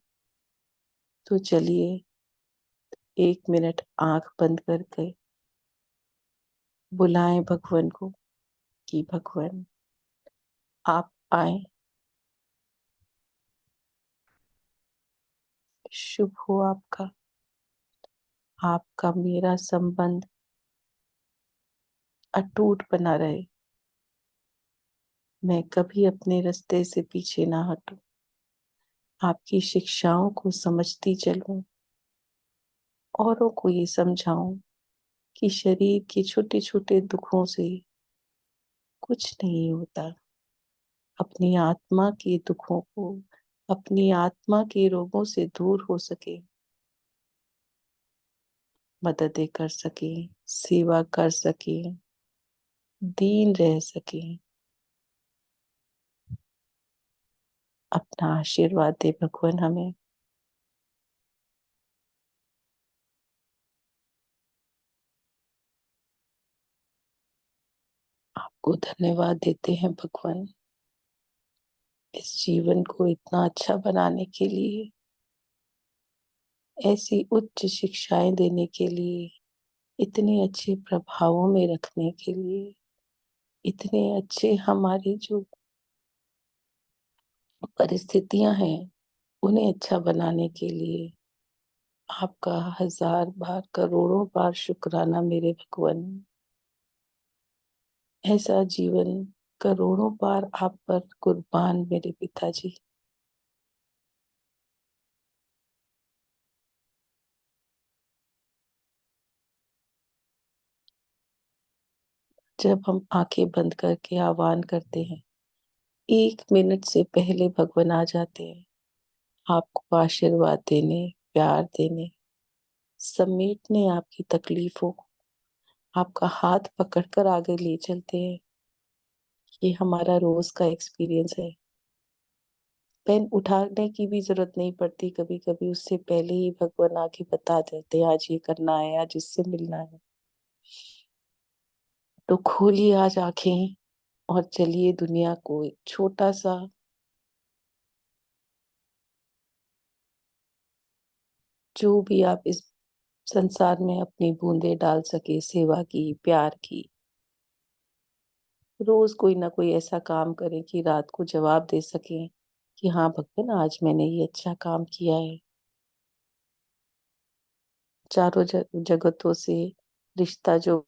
तो चलिए 1 मिनट आंख बंद करके बुलाएं भगवान को कि भगवान आप आए, शुभ हो आपका, आपका मेरा संबंध अटूट बना रहे, मैं कभी अपने रास्ते से पीछे ना हटूं, आपकी शिक्षाओं को समझती चलूं, औरों को ये समझाऊं कि शरीर के छोटे छोटे दुखों से कुछ नहीं होता। अपनी आत्मा के दुखों को, अपनी आत्मा के रोगों से दूर हो सके, मददें कर सके, सेवा कर सके, दीन रह सके। अपना आशीर्वाद दे भगवान हमें। आपको धन्यवाद देते हैं भगवान, इस जीवन को इतना अच्छा बनाने के लिए, ऐसी उच्च शिक्षाएं देने के लिए, इतने अच्छे प्रभावों में रखने के लिए, इतने अच्छे हमारे जो परिस्थितियां हैं उन्हें अच्छा बनाने के लिए आपका 1000 बार करोड़ों बार शुक्राना मेरे भगवान। ऐसा जीवन करोड़ों बार आप पर कुर्बान मेरे पिताजी। जब हम आंखें बंद करके आह्वान करते हैं, 1 मिनट से पहले भगवान आ जाते हैं आपको आशीर्वाद देने, प्यार देने, समेटने आपकी तकलीफों को, आपका हाथ पकड़कर आगे ले चलते हैं। ये हमारा रोज का एक्सपीरियंस है। पेन उठाने की भी जरूरत नहीं पड़ती, कभी कभी उससे पहले ही भगवान आके बता देते हैं आज ये करना है, आज इससे मिलना है। तो खोलिए आज आंखें और चलिए दुनिया को एक छोटा सा जो भी आप इस संसार में अपनी बूंदे डाल सके, सेवा की, प्यार की, रोज कोई ना कोई ऐसा काम करें कि रात को जवाब दे सकें कि हाँ भगवान आज मैंने ये अच्छा काम किया है। चारों जगतों से रिश्ता जो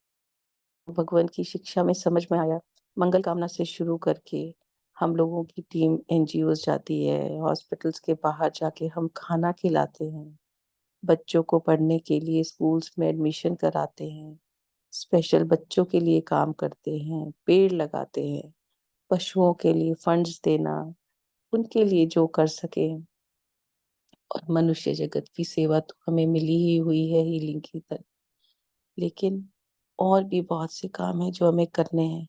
भगवान की शिक्षा में समझ में आया, मंगल कामना से शुरू करके हम लोगों की टीम एनजीओज जाती है, हॉस्पिटल्स के बाहर जाके हम खाना खिलाते हैं, बच्चों को पढ़ने के लिए स्कूल्स में एडमिशन कराते हैं, स्पेशल बच्चों के लिए काम करते हैं, पेड़ लगाते हैं, पशुओं के लिए फंड्स देना, उनके लिए जो कर सके। और मनुष्य जगत की सेवा तो हमें मिली ही हुई है हीलिंग की तरह, लेकिन और भी बहुत से काम है जो हमें करने हैं।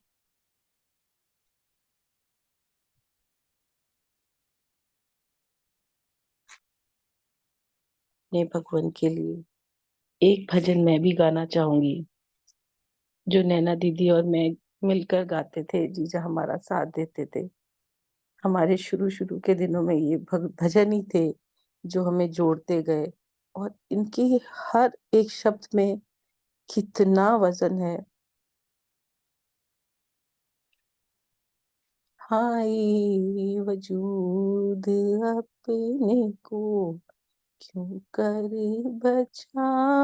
अपने भगवान के लिए एक भजन मैं भी गाना चाहूंगी जो नैना दीदी और मैं मिलकर गाते थे, जीजा हमारा साथ देते थे। हमारे शुरू शुरू के दिनों में ये भजन ही थे जो हमें जोड़ते गए, और इनकी हर एक शब्द में कितना वजन है। हाय वजूद अपने को क्यों कर बचाएंगे,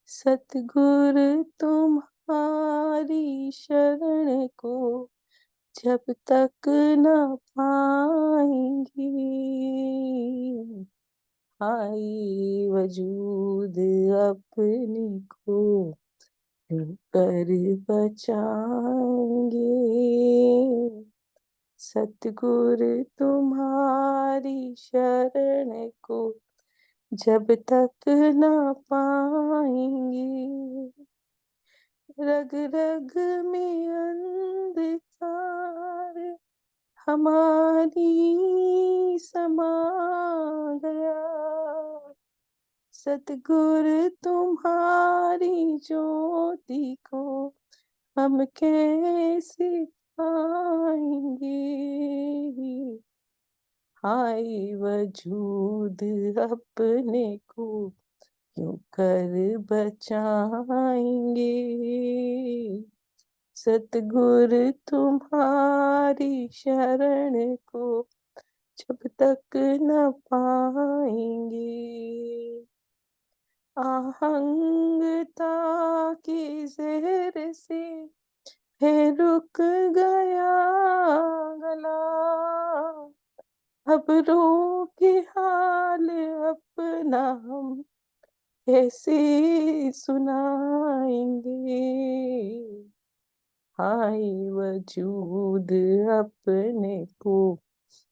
सतगुर तुम्हारे तुम्हारी शरण को जब तक न पाएंगे, हाय वजूद अपने को यूं कर बचाएंगे। सतगुरु तुम्हारी शरण को जब तक न पाएंगे, रग रग में अंधकार हमारी समा गया। सतगुरु तुम्हारी ज्योति को हम कैसे पाएंगे, हाय वजूद अपने को यूं कर बचाएंगे। सतगुरु तुम्हारी शरण को जब तक न पाएंगे, आहंगता के जहर से है रुक गया गला, अब रो के हाल अपना हम कैसे सुनाएंगे, हाय वजूद अपने को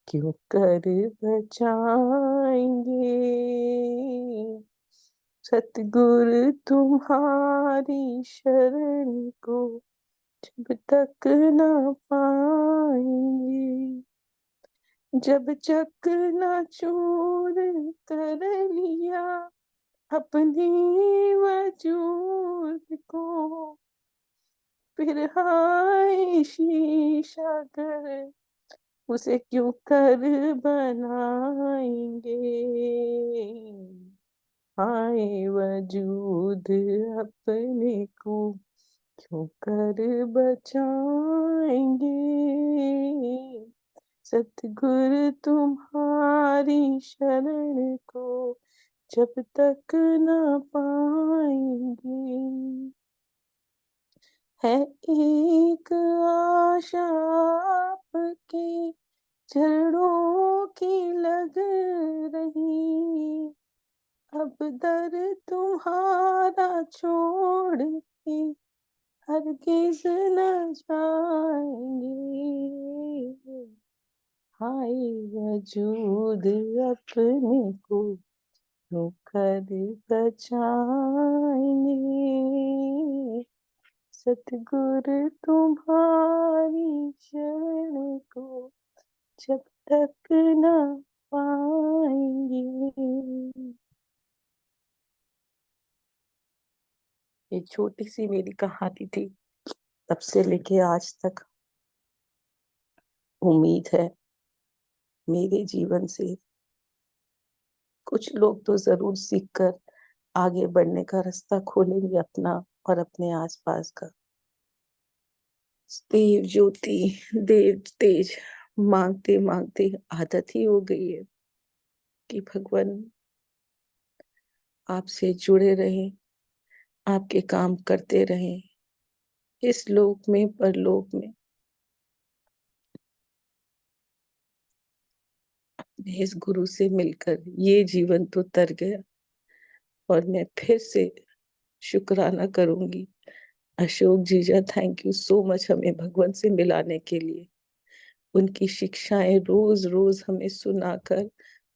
क्यों कर बचाएंगे। सतगुरु तुम्हारी शरण को जब तक न पाएंगे, जब चकनाचूर कर लिया अपने वजूद को, फिर हाय शीशा कर उसे क्यों कर बनाएंगे, हाय वजूद अपने को क्यों कर बचाएंगे। सतगुरु तुम्हारी शरण को जब तक न पाएंगे, है एक आशा आपके चरणों की लग रही, अब दर तुम्हारा छोड़ के हरगिज न जाएंगे, हाय वजूद अपने को क्यों कर बचाएंगे। सतगुरु तुम्हारी शरण को जब तक न पाएंगे। ये छोटी सी मेरी कहानी थी, तब से लेके आज तक उम्मीद है मेरे जीवन से कुछ लोग तो जरूर सीखकर आगे बढ़ने का रास्ता खोलेंगे अपना और अपने आसपास का। देव ज्योति, देव तेज मांगते मांगते आदत ही हो गई है कि भगवान आपसे जुड़े रहें, आपके काम करते रहें, इस लोक में परलोक में। इस गुरु से मिलकर ये जीवन तो तर गया और मैं फिर से शुक्राना करूंगी। अशोक जीजा, थैंक यू सो मच हमें भगवान से मिलाने के लिए। उनकी शिक्षाएं रोज रोज हमें सुनाकर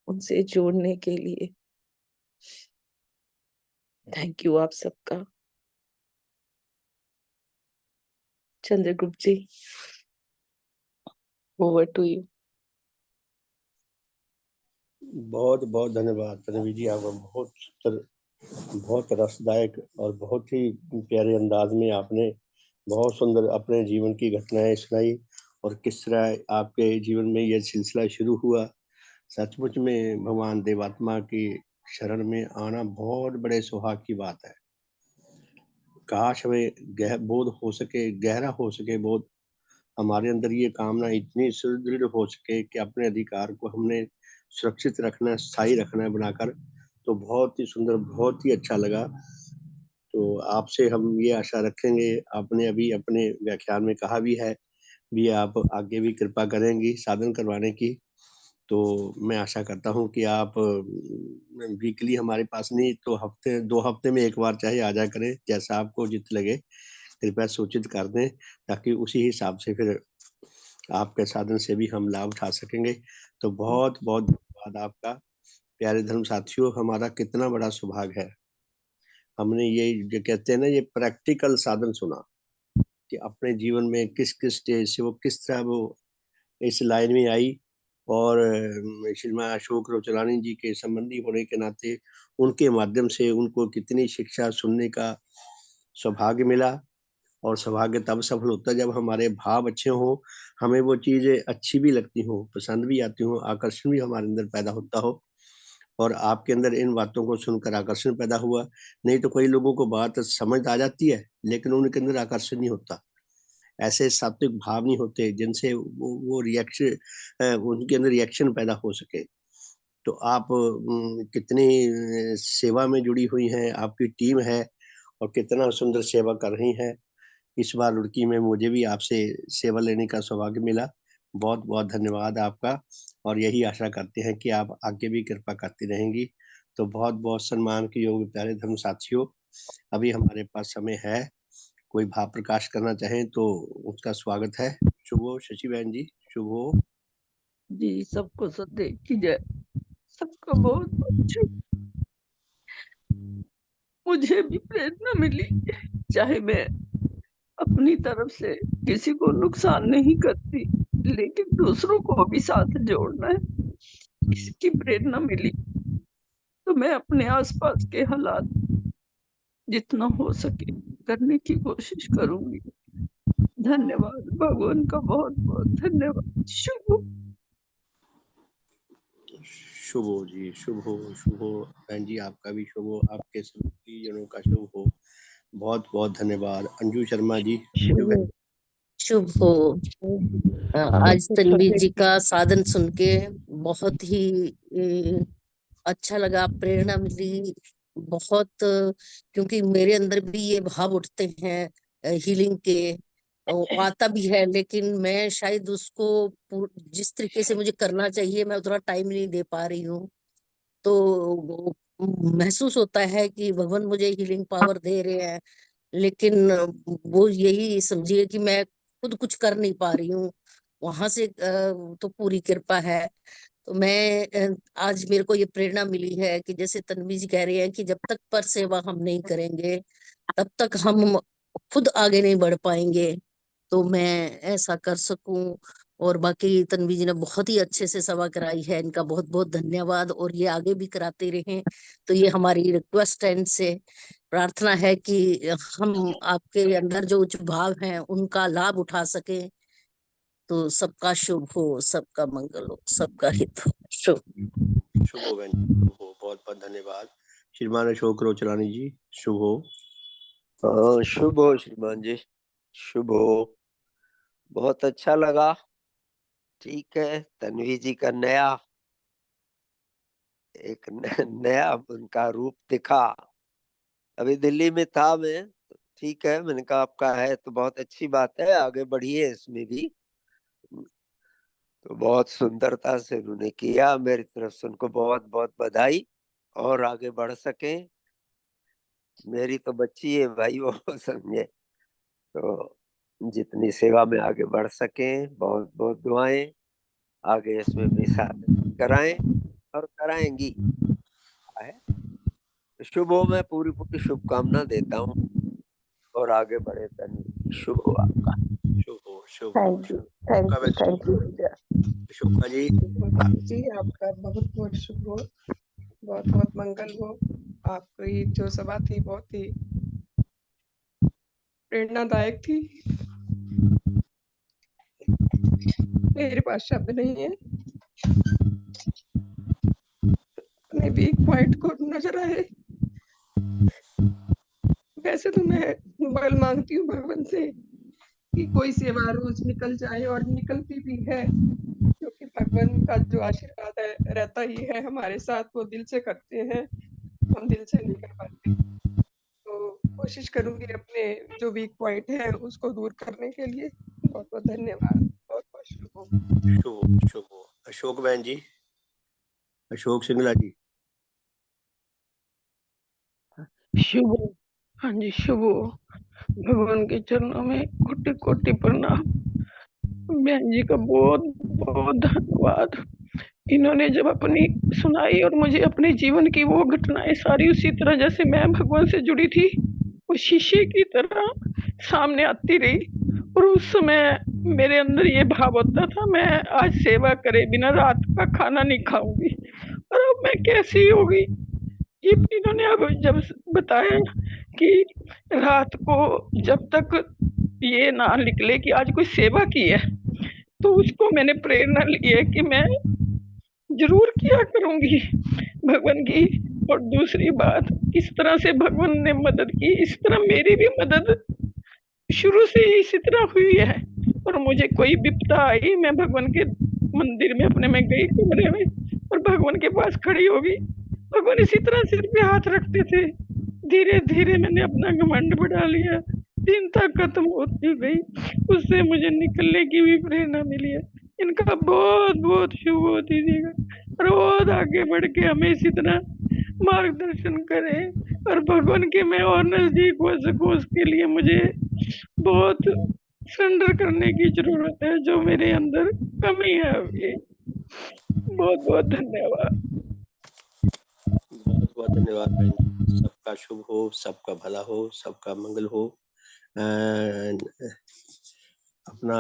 उनसे जोड़ने के लिए। थैंक यू आप सबका। चंद्रगुप्त जी, ओवर टू यू। बहुत बहुत धन्यवाद तन्वी जी, आपका बहुत रसदायक और बहुत ही प्यारे अंदाज में आपने बहुत सुंदर अपने जीवन की घटनाएं सुनाई और किस तरह आपके जीवन में यह सिलसिला शुरू हुआ। सचमुच में भगवान देवात्मा की शरण में आना बहुत बड़े सुहाग की बात है। काश हमें बोध हो सके, गहरा हो सके बोध, हमारे अंदर ये कामना इतनी सुदृढ़ हो सके कि अपने अधिकार को हमने सुरक्षित रखना है, स्थायी रखना है बनाकर। तो बहुत ही सुंदर, बहुत ही अच्छा लगा। तो आपसे हम ये आशा रखेंगे, आपने अभी अपने व्याख्यान में कहा भी है, भी आप आगे भी कृपा करेंगी साधन करवाने की। तो मैं आशा करता हूँ कि आप वीकली हमारे पास नहीं तो हफ्ते 2 हफ्ते में 1 बार चाहे आ जाया करें, जैसा आपको उचित लगे, कृपया सूचित कर दें, ताकि उसी हिसाब से फिर आपके साधन से भी हम लाभ उठा सकेंगे। तो बहुत-बहुत धन्यवाद आपका। प्यारे धर्म साथियों, हमारा कितना बड़ा सौभाग्य है। हमने ये जो कहते हैं ना, ये प्रैक्टिकल साधन सुना कि अपने जीवन में किस-किस स्टेज से वो किस तरह वो इस लाइन में आई और श्रीमान अशोक रोचलानी जी के संबंधी होने के नाते उनके माध्यम से उनको कितनी शिक्षा सुनने का सौभाग्य मिला। और सौभाग्य तब सफल होता है जब हमारे भाव अच्छे हों, हमें वो चीज़ें अच्छी भी लगती हों, पसंद भी आती हों, आकर्षण भी हमारे अंदर पैदा होता हो। और आपके अंदर इन बातों को सुनकर आकर्षण पैदा हुआ। नहीं तो कई लोगों को बात समझ आ जाती है, लेकिन उनके अंदर आकर्षण नहीं होता। ऐसे सात्विक भाव नहीं होते जिनसे वो रिएक्शन उनके अंदर रिएक्शन पैदा हो सके। तो आप कितनी सेवा में जुड़ी हुई हैं, आपकी टीम है और कितना सुंदर सेवा कर रही हैं। इस बार रुड़की में मुझे भी आपसे सेवा लेने का सौभाग्य मिला। बहुत-बहुत धन्यवाद आपका और यही आशा करते हैं कि आप आगे भी कृपा करती रहेंगी। तो बहुत-बहुत सम्मान के योग्य प्यारे धर्म साथियों, अभी हमारे पास समय है, कोई भाव प्रकाश करना चाहें तो उसका स्वागत है। शुभ हो शशि बहन जी, शुभ हो। जी, सबको सदैव की जय। सबका बहुत शुभ। मुझे भी प्रेरणा मिली, चाहे मैं अपनी तरफ से किसी को नुकसान नहीं करती, लेकिन दूसरों को भी साथ जोड़ना है, इसकी प्रेरणा मिली। तो मैं अपने आसपास के हालात जितना हो सके करने की कोशिश करूंगी। धन्यवाद, भगवान का बहुत-बहुत धन्यवाद। शुभ हो। शुभ हो जी, शुभ हो, शुभ हो। बहन जी आपका भी शुभ हो, आपके सभी जनों का शुभ हो। बहुत-बहुत धन्यवाद। अंजू शर्मा जी, अंजू बहन। शुभ हो। आज तन्वीर जी का साधन सुन के बहुत ही अच्छा लगा, प्रेरणा मिली बहुत, क्योंकि मेरे अंदर भी ये भाव उठते हैं हीलिंग के, वो आता भी है, लेकिन मैं शायद उसको जिस तरीके से मुझे करना चाहिए मैं उतना टाइम नहीं दे पा रही हूँ। तो वो महसूस होता है कि भगवान मुझे हीलिंग पावर दे रहे हैं, लेकिन वो यही समझिए कि मैं खुद कुछ कर नहीं पा रही हूँ। वहां से तो पूरी कृपा है। तो मैं आज मेरे को ये प्रेरणा मिली है कि जैसे तन्वी जी कह रही है कि जब तक पर सेवा हम नहीं करेंगे तब तक हम खुद आगे नहीं बढ़ पाएंगे। तो मैं ऐसा कर सकूं। और बाकी तन्वी जी ने बहुत ही अच्छे से सेवा कराई है, इनका बहुत बहुत धन्यवाद, और ये आगे भी कराते रहें। तो ये हमारी रिक्वेस्ट है, इनसे प्रार्थना है कि हम आपके अंदर जो उच्च भाव हैं उनका लाभ उठा सकें। तो सबका शुभ हो, सबका मंगल हो, सबका हित हो। शुभ शुभ हो बहन जी, शुभ हो। बहुत-बहुत धन्यवाद। श्रीमान अशोक रोचलानी जी, शुभ हो। शुभ हो श्रीमान जी, शुभ हो। बहुत अच्छा लगा। ठीक है, तन्वी जी का एक नया उनका रूप दिखा। अभी दिल्ली में था मैं, तो ठीक है, मैंने कहा आपका है तो बहुत अच्छी बात है, आगे बढ़िए इसमें भी। तो बहुत सुंदरता से उन्होंने किया, मेरी तरफ से उनको बहुत बहुत बधाई और आगे बढ़ सके। मेरी तो बच्ची है भाई, वो समझे, तो जितनी सेवा में आगे बढ़ सके, बहुत बहुत दुआएं, आगे इसमें भी साथ कराएं और कराएंगी। है शुभ हो, मैं पूरी पूरी शुभकामना देता हूँ और आगे बढ़े तन्वी। शुभ हो आपका। शुभ हो, शुभ हो, thank you, thank you, thank you. Shukla ji. जी आपका बहुत बहुत शुभ हो, बहुत बहुत मंगल हो। आपकी जो सभा थी बहुत ही प्रेरणादायक थी। मेरे पास शब्द नहीं है अपने वीक पॉइंट को नजर आए। वैसे तो मैं बल मांगती हूँ भगवान से कि कोई सेवा रोज निकल जाए, और निकलती भी है, क्योंकि भगवान का जो आशीर्वाद है रहता ही है हमारे साथ। वो दिल से करते हैं, हम दिल से नहीं कर पाते। तो कोशिश करूंगी अपने जो वीक पॉइंट है उसको दूर करने के लिए। बहुत बहुत धन्यवाद। बहुत बहुत शुभ हो। शुभ हो। अशोक बहन जी, अशोक सिंगला जी। शुभ हो। हाँ जी, शुभ हो। भगवान के चरणों में कोटि कोटि प्रणाम। बहन जी का बहुत बहुत धन्यवाद। इन्होंने जब अपनी सुनाई और मुझे अपने जीवन की वो घटनाएं सारी उसी तरह जैसे मैं भगवान से जुड़ी थी वो शीशे की तरह सामने आती रही। और उस समय मेरे अंदर ये भाव होता था मैं आज सेवा करे बिना रात का खाना नहीं खाऊंगी। और अब मैं कैसी हो गई। ये इन्होंने अब जब बताया कि रात को जब तक ये ना निकले कि आज कोई सेवा की है तो उसको मैंने प्रेरणा ली है कि मैं जरूर किया करूंगी भगवान की। और दूसरी बात, इस तरह से भगवान ने मदद की, इस तरह मेरी भी मदद शुरू से ही इसी तरह हुई है। और मुझे कोई विपदा आई, मैं भगवान के मंदिर में अपने में गई कमरे में और भगवान के पास खड़ी हो गई। भगवान इसी तरह सिर पे हाथ रखते थे। धीरे धीरे मैंने अपना घमंड बढ़ा लिया, चिंता खत्म होती गई, उससे मुझे निकलने की भी प्रेरणा मिली है। इनका बहुत बहुत शुभ हो दीजिएगा, रोज आगे बढ़ के हमें इसी तरह मार्गदर्शन करें और भगवान के मैं और नजदीक हो सकूं उसके लिए मुझे बहुत सरेंडर करने की जरूरत है जो मेरे अंदर कमी है अभी। बहुत बहुत धन्यवाद। बहुत बहुत धन्यवाद बहन जी। सबका शुभ हो, सबका भला हो, सबका मंगल हो। एंड अपना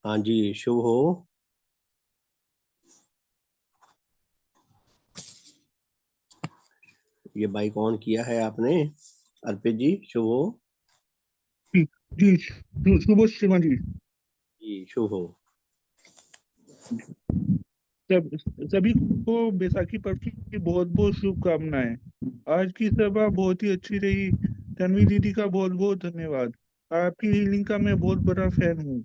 हाँ जी, शुभ हो। ये बाइक ऑन किया है आपने अर्पित जी? शुभ हो जी, शुभ श्रीमा जी। जी, शुभ हो। सभी को बैसाखी पर्व की बहुत बहुत शुभकामनाएं। आज की सभा बहुत ही अच्छी रही। तन्वी दीदी का बहुत बहुत धन्यवाद। आपकी हीलिंग का मैं बहुत बड़ा फैन हूँ।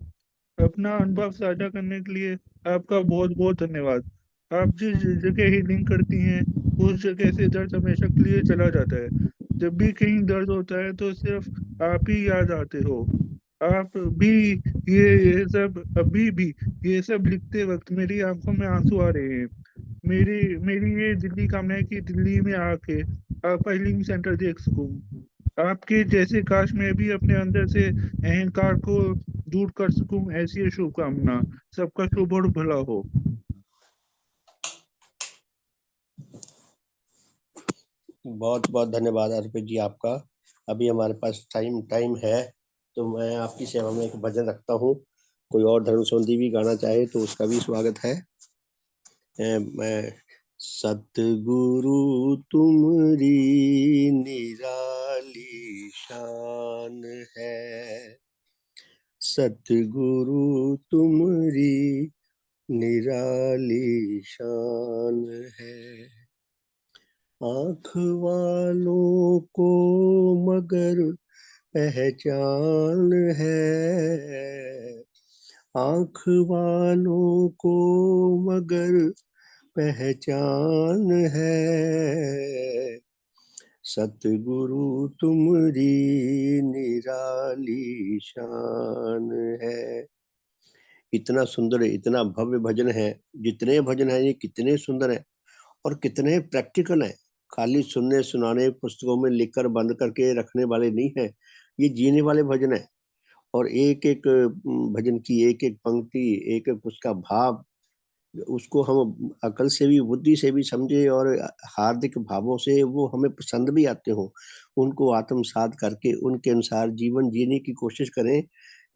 अपना अनुभव साझा करने के लिए आपका बहुत बहुत धन्यवाद। आप जिस जगह हीलिंग करती हैं उस जगह से दर्द हमेशा के लिए चला जाता है। जब भी कहीं दर्द होता है तो सिर्फ आप ही याद आते हो। आप भी ये सब अभी भी ये सब लिखते वक्त मेरी आंखों में आंसू आ रहे हैं। मेरी मेरी ये दिल्ली कामना है कि दिल्ली में आके आपका हीलिंग सेंटर देख सकूं। आपके जैसे काश मैं भी अपने अंदर से अहंकार को दूर कर सकूं, ऐसी है शुभकामना। सबका शुभ और भला हो। बहुत बहुत धन्यवाद अर्पित जी आपका। अभी हमारे पास टाइम है तो मैं आपकी सेवा में एक भजन रखता हूँ। कोई और धर्म संबंधी भी गाना चाहे तो उसका भी स्वागत है। मैं सतगुरु तुमरी निराली शान है, सतगुरु तुमरी निराली शान है। आँख वालों को मगर पहचान है, आँख वालों को मगर पहचान है, सतगुरु तुमरी निराली शान है। इतना सुंदर है, इतना भव्य भजन है। जितने भजन है ये कितने सुंदर है और कितने प्रैक्टिकल है। खाली सुनने सुनाने पुस्तकों में लिखकर बंद करके रखने वाले नहीं है, ये जीने वाले भजन है। और एक एक भजन की एक एक पंक्ति, एक एक उसका भाव, उसको हम अकल से भी बुद्धि से भी समझे और हार्दिक भावों से वो हमें पसंद भी आते हो, उनको आत्मसात करके उनके अनुसार जीवन जीने की कोशिश करें,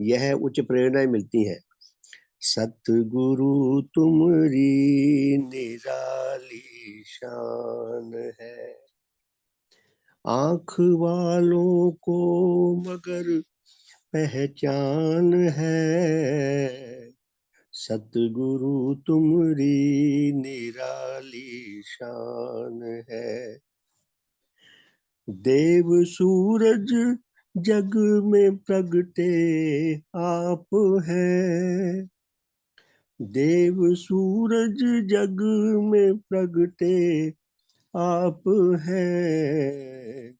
यह उच्च प्रेरणाएं मिलती हैं। सतगुरु तुमरी निराली शान है, आँख वालों को मगर पहचान है, सतगुरु तुमरी निराली शान है। देव सूरज जग में प्रगटे आप हैं, देव सूरज जग में प्रगटे आप हैं,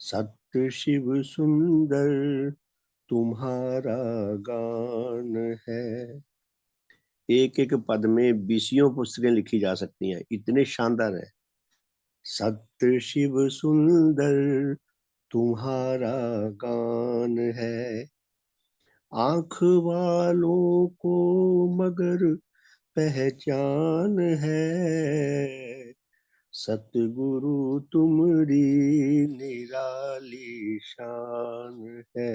सत्य शिव सुंदर तुम्हारा गान है। एक एक पद में 20 पुस्तकें लिखी जा सकती हैं, इतने शानदार है। सत्य शिव सुंदर तुम्हारा गान है, आंख वालों को मगर पहचान है। सतगुरु तुम्हारी निराली शान है।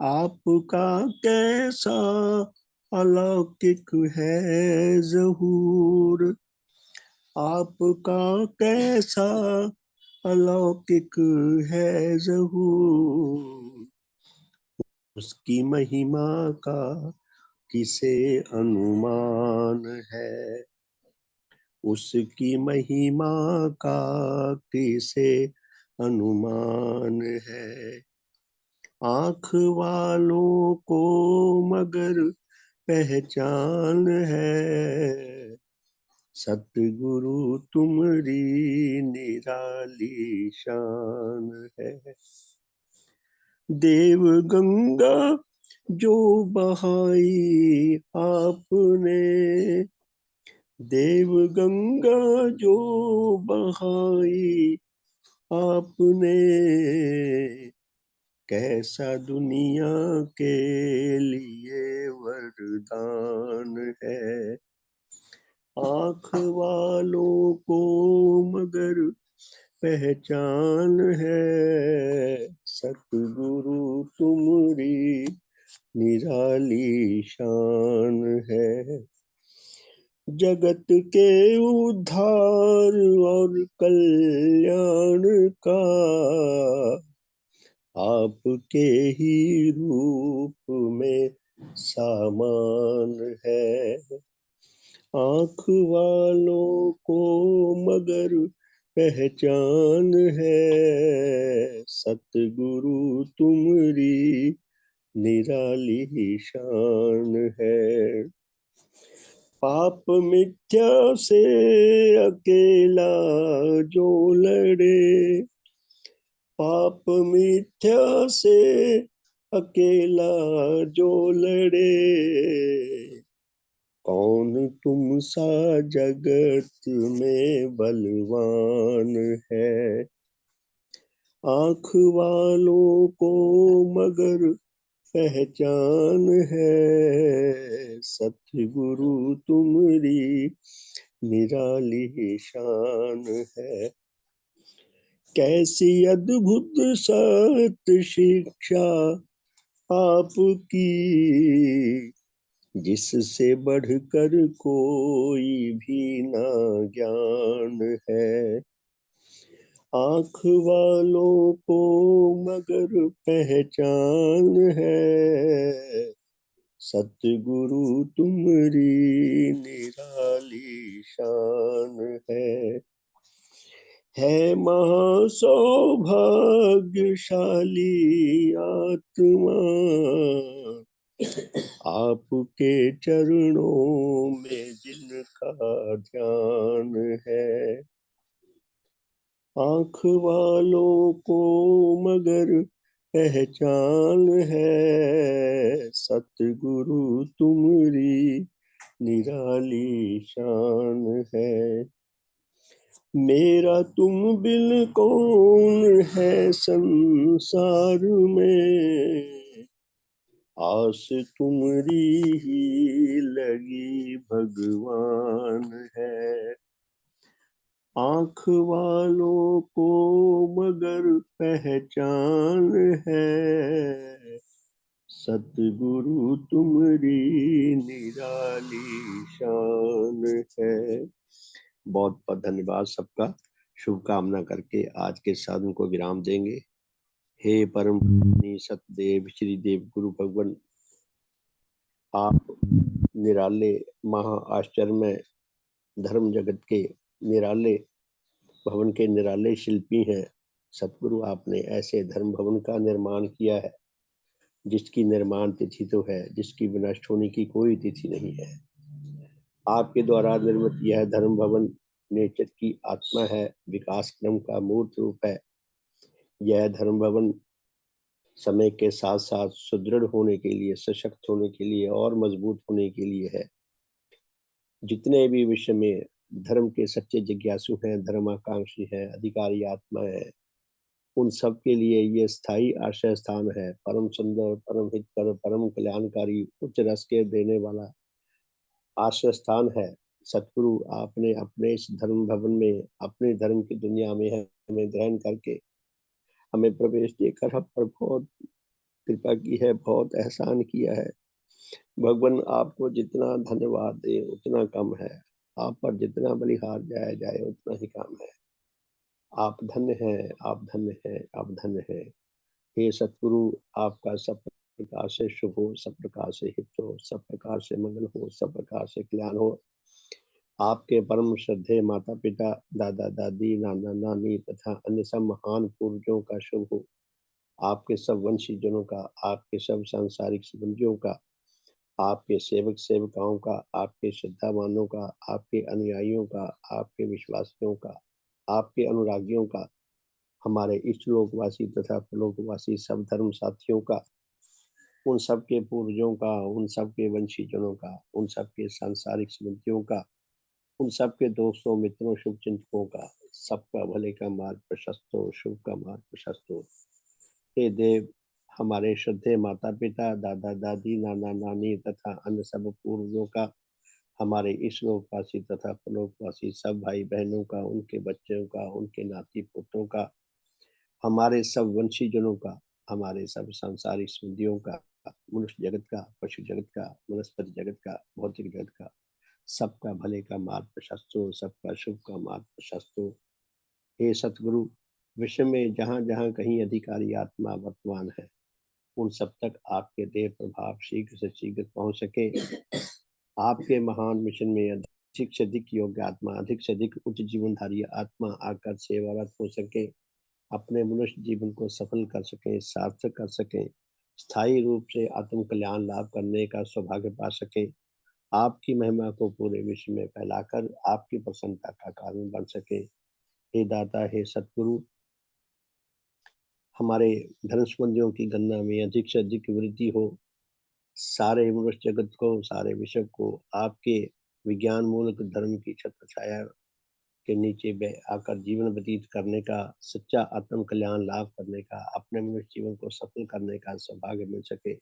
आपका कैसा अलौकिक है ज़हूर, आपका कैसा अलौकिक है ज़हूर, उसकी महिमा का किसे अनुमान है, उसकी महिमा का किसे अनुमान है। आँख वालों को मगर पहचान है, सतगुरु तुम्हारी निराली शान है। देव गंगा जो बहाई आपने, देव गंगा जो बहाई आपने, कैसा दुनिया के लिए वरदान है। आँख वालों को मगर पहचान है, सतगुरु तुम्हारी निराली शान है। जगत के उद्धार और कल्याण का आपके ही रूप में सामान है। आँख वालों को मगर पहचान है, सतगुरु तुम्हारी निराली शान है। पाप मिथ्या से अकेला जो लड़े, पाप मिथ्या से अकेला जो लड़े, कौन तुम सा जगत में बलवान है। आँख वालों को मगर पहचान है, सतगुरु तुम्हारी निराली शान है। कैसी अद्भुत सत्य शिक्षा आपकी, जिससे बढ़कर कोई भी ना ज्ञान है। आँख वालों को मगर पहचान है, सतगुरु तुम्हारी निराली शान है महासौभाग्यशाली आत्मा, आपके चरणों में जिनका ध्यान है। आँख वालों को मगर पहचान है, सतगुरु तुम्हारी निराली शान है। मेरा तुम बिन कौन है संसार में, आस तुम्हारी ही लगी भगवान है। आँख वालों को मगर पहचान है, सतगुरु तुम्हारी निराली शान है। बहुत बहुत धन्यवाद सबका। शुभकामना करके आज के साधन को विराम देंगे। हे परम सतदेव श्री देव गुरु भगवान, आप निराले महा आश्चर्यमय धर्म जगत के निराले भवन के निराले शिल्पी हैं। सतगुरु, आपने ऐसे धर्म भवन का निर्माण किया है जिसकी निर्माण तिथि तो है, जिसकी विनष्ट होने की कोई तिथि नहीं है। आपके द्वारा निर्मित यह धर्म भवन नेचर की आत्मा है, विकास क्रम का मूर्त रूप है। यह धर्म भवन समय के साथ साथ सुदृढ़ होने के लिए, सशक्त होने के लिए और मजबूत होने के लिए है। जितने भी विश्व में धर्म के सच्चे जिज्ञासु हैं, धर्माकांक्षी हैं, अधिकारी आत्मा है, उन सब के लिए ये स्थायी आश्रय स्थान है। परम सुंदर, परम हितकर, परम कल्याणकारी, उच्च रस के देने वाला आश्रय स्थान है। सतगुरु, आपने अपने इस धर्म भवन में, अपने धर्म की दुनिया में हमें ग्रहण करके हमें प्रवेश देकर हम पर बहुत कृपा की है, बहुत एहसान किया है। भगवान, आपको जितना धन्यवाद दे उतना कम है। आप पर जितना बलिहार जाया जाए उतना ही कम है। आप धन्य हैं, आप धन्य हैं, आप धन्य हैं। हे सतगुरु, आपका सब प्रकार से शुभ हो, सब प्रकार से हित हो, सब प्रकार से मंगल हो, सब प्रकार से कल्याण हो। आपके परम श्रद्धेय माता पिता, दादा दादी, नाना नानी तथा अन्य सब महान पूर्वजों का शुभ हो। आपके सब वंशीजनों का, आपके सब सांसारिक संबंधियों का, आपके सेवक सेविकाओं का, आपके श्रद्धावानों का, आपके अनुयायियों का, आपके विश्वासियों का, आपके अनुरागियों का, हमारे इष्टलोकवासी तथा परलोकवासी सब धर्म साथियों का, उन सब के पूर्वजों का, उन सब के वंशीजनों का, उन सब के सांसारिक संबंधियों का, उन सब के दोस्तों मित्रों शुभचिंतकों का, सबका भले का मार्ग प्रशस्त हो, शुभ का मार्ग प्रशस्त हो। हे देव, हमारे श्रद्धेय माता पिता, दादा दादी, नाना नानी तथा अन्य सब पूर्वजों का, हमारे इस लोकवासी तथा परलोकवासी सब भाई बहनों का, उनके बच्चों का, उनके नाती पोतों का, हमारे सब वंशीजनों का, हमारे सब सांसारिक संबंधियों का, मनुष्य जगत का, पशु जगत का, वनस्पति जगत का, भौतिक जगत का, सबका भले का मार्ग प्रशस्त हो, सबका शुभ का मार्ग प्रशस्त हो। हे सतगुरु, विश्व में जहाँ जहाँ कहीं अधिकारी आत्मा वर्तमान है, उन सब तक आपके देव प्रभाव शीघ्र से शीघ्र पहुंच सके। आपके महान मिशन में अधिक से अधिक योग्य आत्मा, अधिक से अधिक उच्च जीवनधारी आत्मा आकर सेवारत हो सके, अपने मनुष्य जीवन को सफल कर सके, सार्थक कर सके, स्थायी रूप से आत्म कल्याण लाभ करने का सौभाग्य पा सके, आपकी महिमा को पूरे विश्व में फैलाकर आपकी प्रसन्नता का कारण बन सके। हे दाता, हे सतगुरु, हमारे धर्म संबंधियों की गणना में अधिक से अधिक वृद्धि हो। सारे मनुष्य जगत को, सारे विश्व को आपके विज्ञान मूलक धर्म की छत्र छाया के नीचे आकर जीवन व्यतीत करने का, सच्चा आत्म कल्याण लाभ करने का, अपने मनुष्य जीवन को सफल करने का सौभाग्य मिल सके।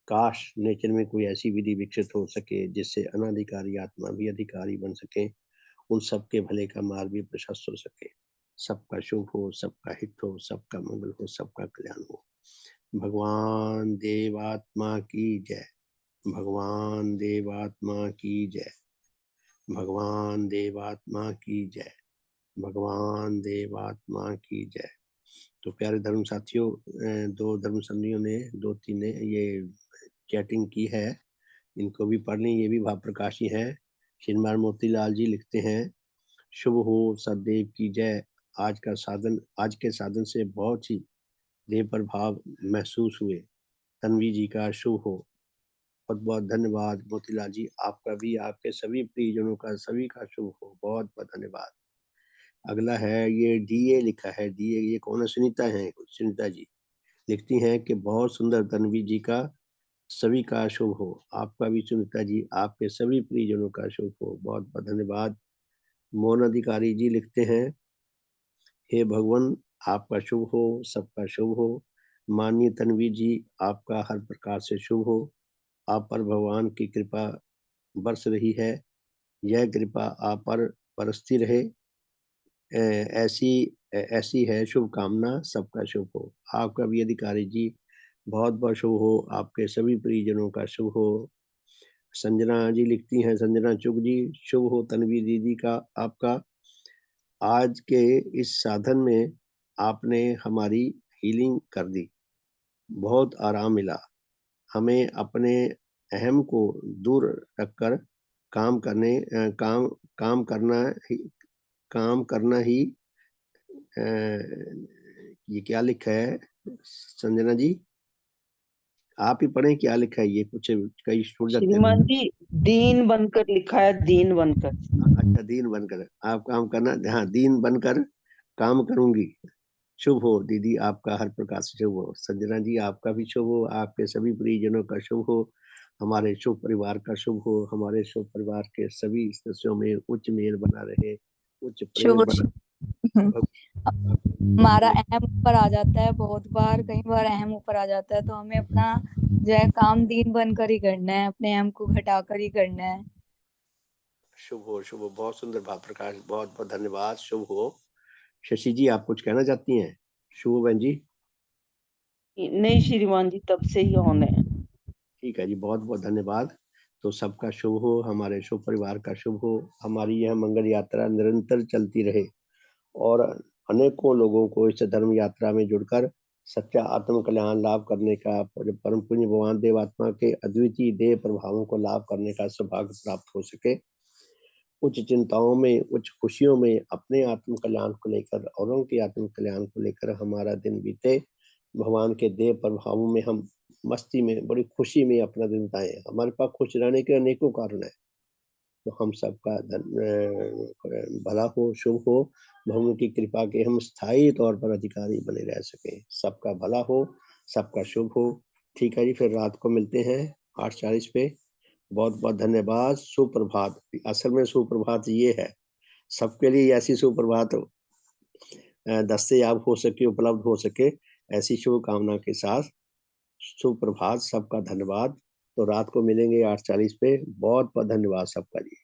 काश नेचर में कोई ऐसी विधि विकसित हो सके जिससे अनाधिकारी आत्मा भी अधिकारी बन सके, उन सबके भले का मार्ग भी प्रशस्त हो सके। सबका शुभ हो, सबका हित हो, सबका मंगल हो, सबका कल्याण हो। भगवान देवात्मा की जय, भगवान देवात्मा की जय, भगवान देवात्मा की जय, भगवान देवात्मा की जय। तो प्यारे धर्म साथियों, दो धर्म संधियों ने, दो तीन ने ये चैटिंग की है, इनको भी पढ़ लें, ये भी भाव प्रकाशी है। श्रीमान मोतीलाल जी लिखते हैं, शुभ हो सदैव की जय। आज के साधन से बहुत ही देव प्रभाव महसूस हुए। तन्वी जी का शुभ हो। बहुत बहुत धन्यवाद मोतीलाल जी, आपका भी, आपके सभी प्रियजनों का, सभी का शुभ हो। बहुत बहुत धन्यवाद। अगला है, ये डीए लिखा है, डीए, ये कौन है? सुनीता है, सुनीता जी लिखती हैं कि बहुत सुंदर, तन्वी जी का सभी का शुभ हो। आपका भी सुनीता जी, आपके सभी प्रियजनों का शुभ हो। बहुत बहुत धन्यवाद। मोहन अधिकारी जी लिखते हैं, हे भगवान, आपका शुभ हो, सबका शुभ हो। माननीय तन्वी जी, आपका हर प्रकार से शुभ हो। आप पर भगवान की कृपा बरस रही है, यह कृपा आप पर बरसती रहे। ऐसी है शुभकामना, सबका शुभ हो। आपका भी अधिकारी जी, बहुत बहुत शुभ हो। आपके सभी परिजनों का शुभ हो। संजना जी लिखती हैं, संजना चुग जी, शुभ हो तन्वी दीदी का, आपका। आज के इस साधन में आपने हमारी हीलिंग कर दी, बहुत आराम मिला। हमें अपने अहम को दूर रखकर काम करना ही ये क्या लिखा है संजना जी, आप ही पढ़ें, क्या लिखा है ये, कुछ कई छूट जाते हैं। श्रीमान जी, दीन बनकर लिखा है, दीन बनकर। अच्छा, दीन बनकर आप काम करना। हाँ, दीन बनकर काम करूंगी। शुभ हो दीदी, आपका हर प्रकार से शुभ हो। संजना जी आपका भी शुभ हो, आपके सभी परिजनों का शुभ हो, हमारे शुभ परिवार का शुभ हो, हमारे शुभ परिवार के सभी सदस्यों में उच्च मेल बना रहे, उच्च प्रेम शुभ बना हमारा अहम ऊपर आ जाता है, बहुत बार कई बार अहम ऊपर आ जाता है, तो हमें अपना जो है काम दीन बनकर ही करना है, अपने अहम को घटाकर ही करना है। शुभ हो, शुभ हो। बहुत सुंदर भाव प्रकाश, बहुत बहुत धन्यवाद। शुभ हो। शशि जी आप कुछ कहना चाहती हैं? शुभ हो बहन जी। नहीं श्रीमान जी, तब से ही ऑन है। ठीक है जी, बहुत बहुत धन्यवाद। तो सबका शुभ हो, हमारे शुभ परिवार का शुभ हो, हमारी यह मंगल यात्रा निरंतर चलती रहे और अनेकों लोगों को इस धर्म यात्रा में जुड़कर सच्चा आत्म कल्याण लाभ करने का, परम पुण्य भगवान देवात्मा के अद्वितीय देह प्रभावों को लाभ करने का सौभाग्य प्राप्त हो सके। उच्च चिंताओं में, उच्च खुशियों में अपने आत्म कल्याण को लेकर, औरों के आत्म कल्याण को लेकर हमारा दिन बीते। भगवान के देह प्रभावों में हम मस्ती में, बड़ी खुशी में अपना दिन बिताएं। हमारे पास खुश रहने के अनेकों कारण है, तो हम सबका भला हो, शुभ हो, भगवान की कृपा के हम स्थायी तौर पर अधिकारी बने रह सकें। सबका भला हो, सबका शुभ हो। ठीक है जी, फिर रात को मिलते हैं 8:40 पे। बहुत बहुत धन्यवाद। सुप्रभात। असल में सुप्रभात ये है, सबके लिए ऐसी सुप्रभात 10 से आप हो सके, उपलब्ध हो सके, ऐसी शुभकामना के साथ सुप्रभात। सबका धन्यवाद। तो रात को मिलेंगे 8:40 पे। बहुत बहुत धन्यवाद सबका जी।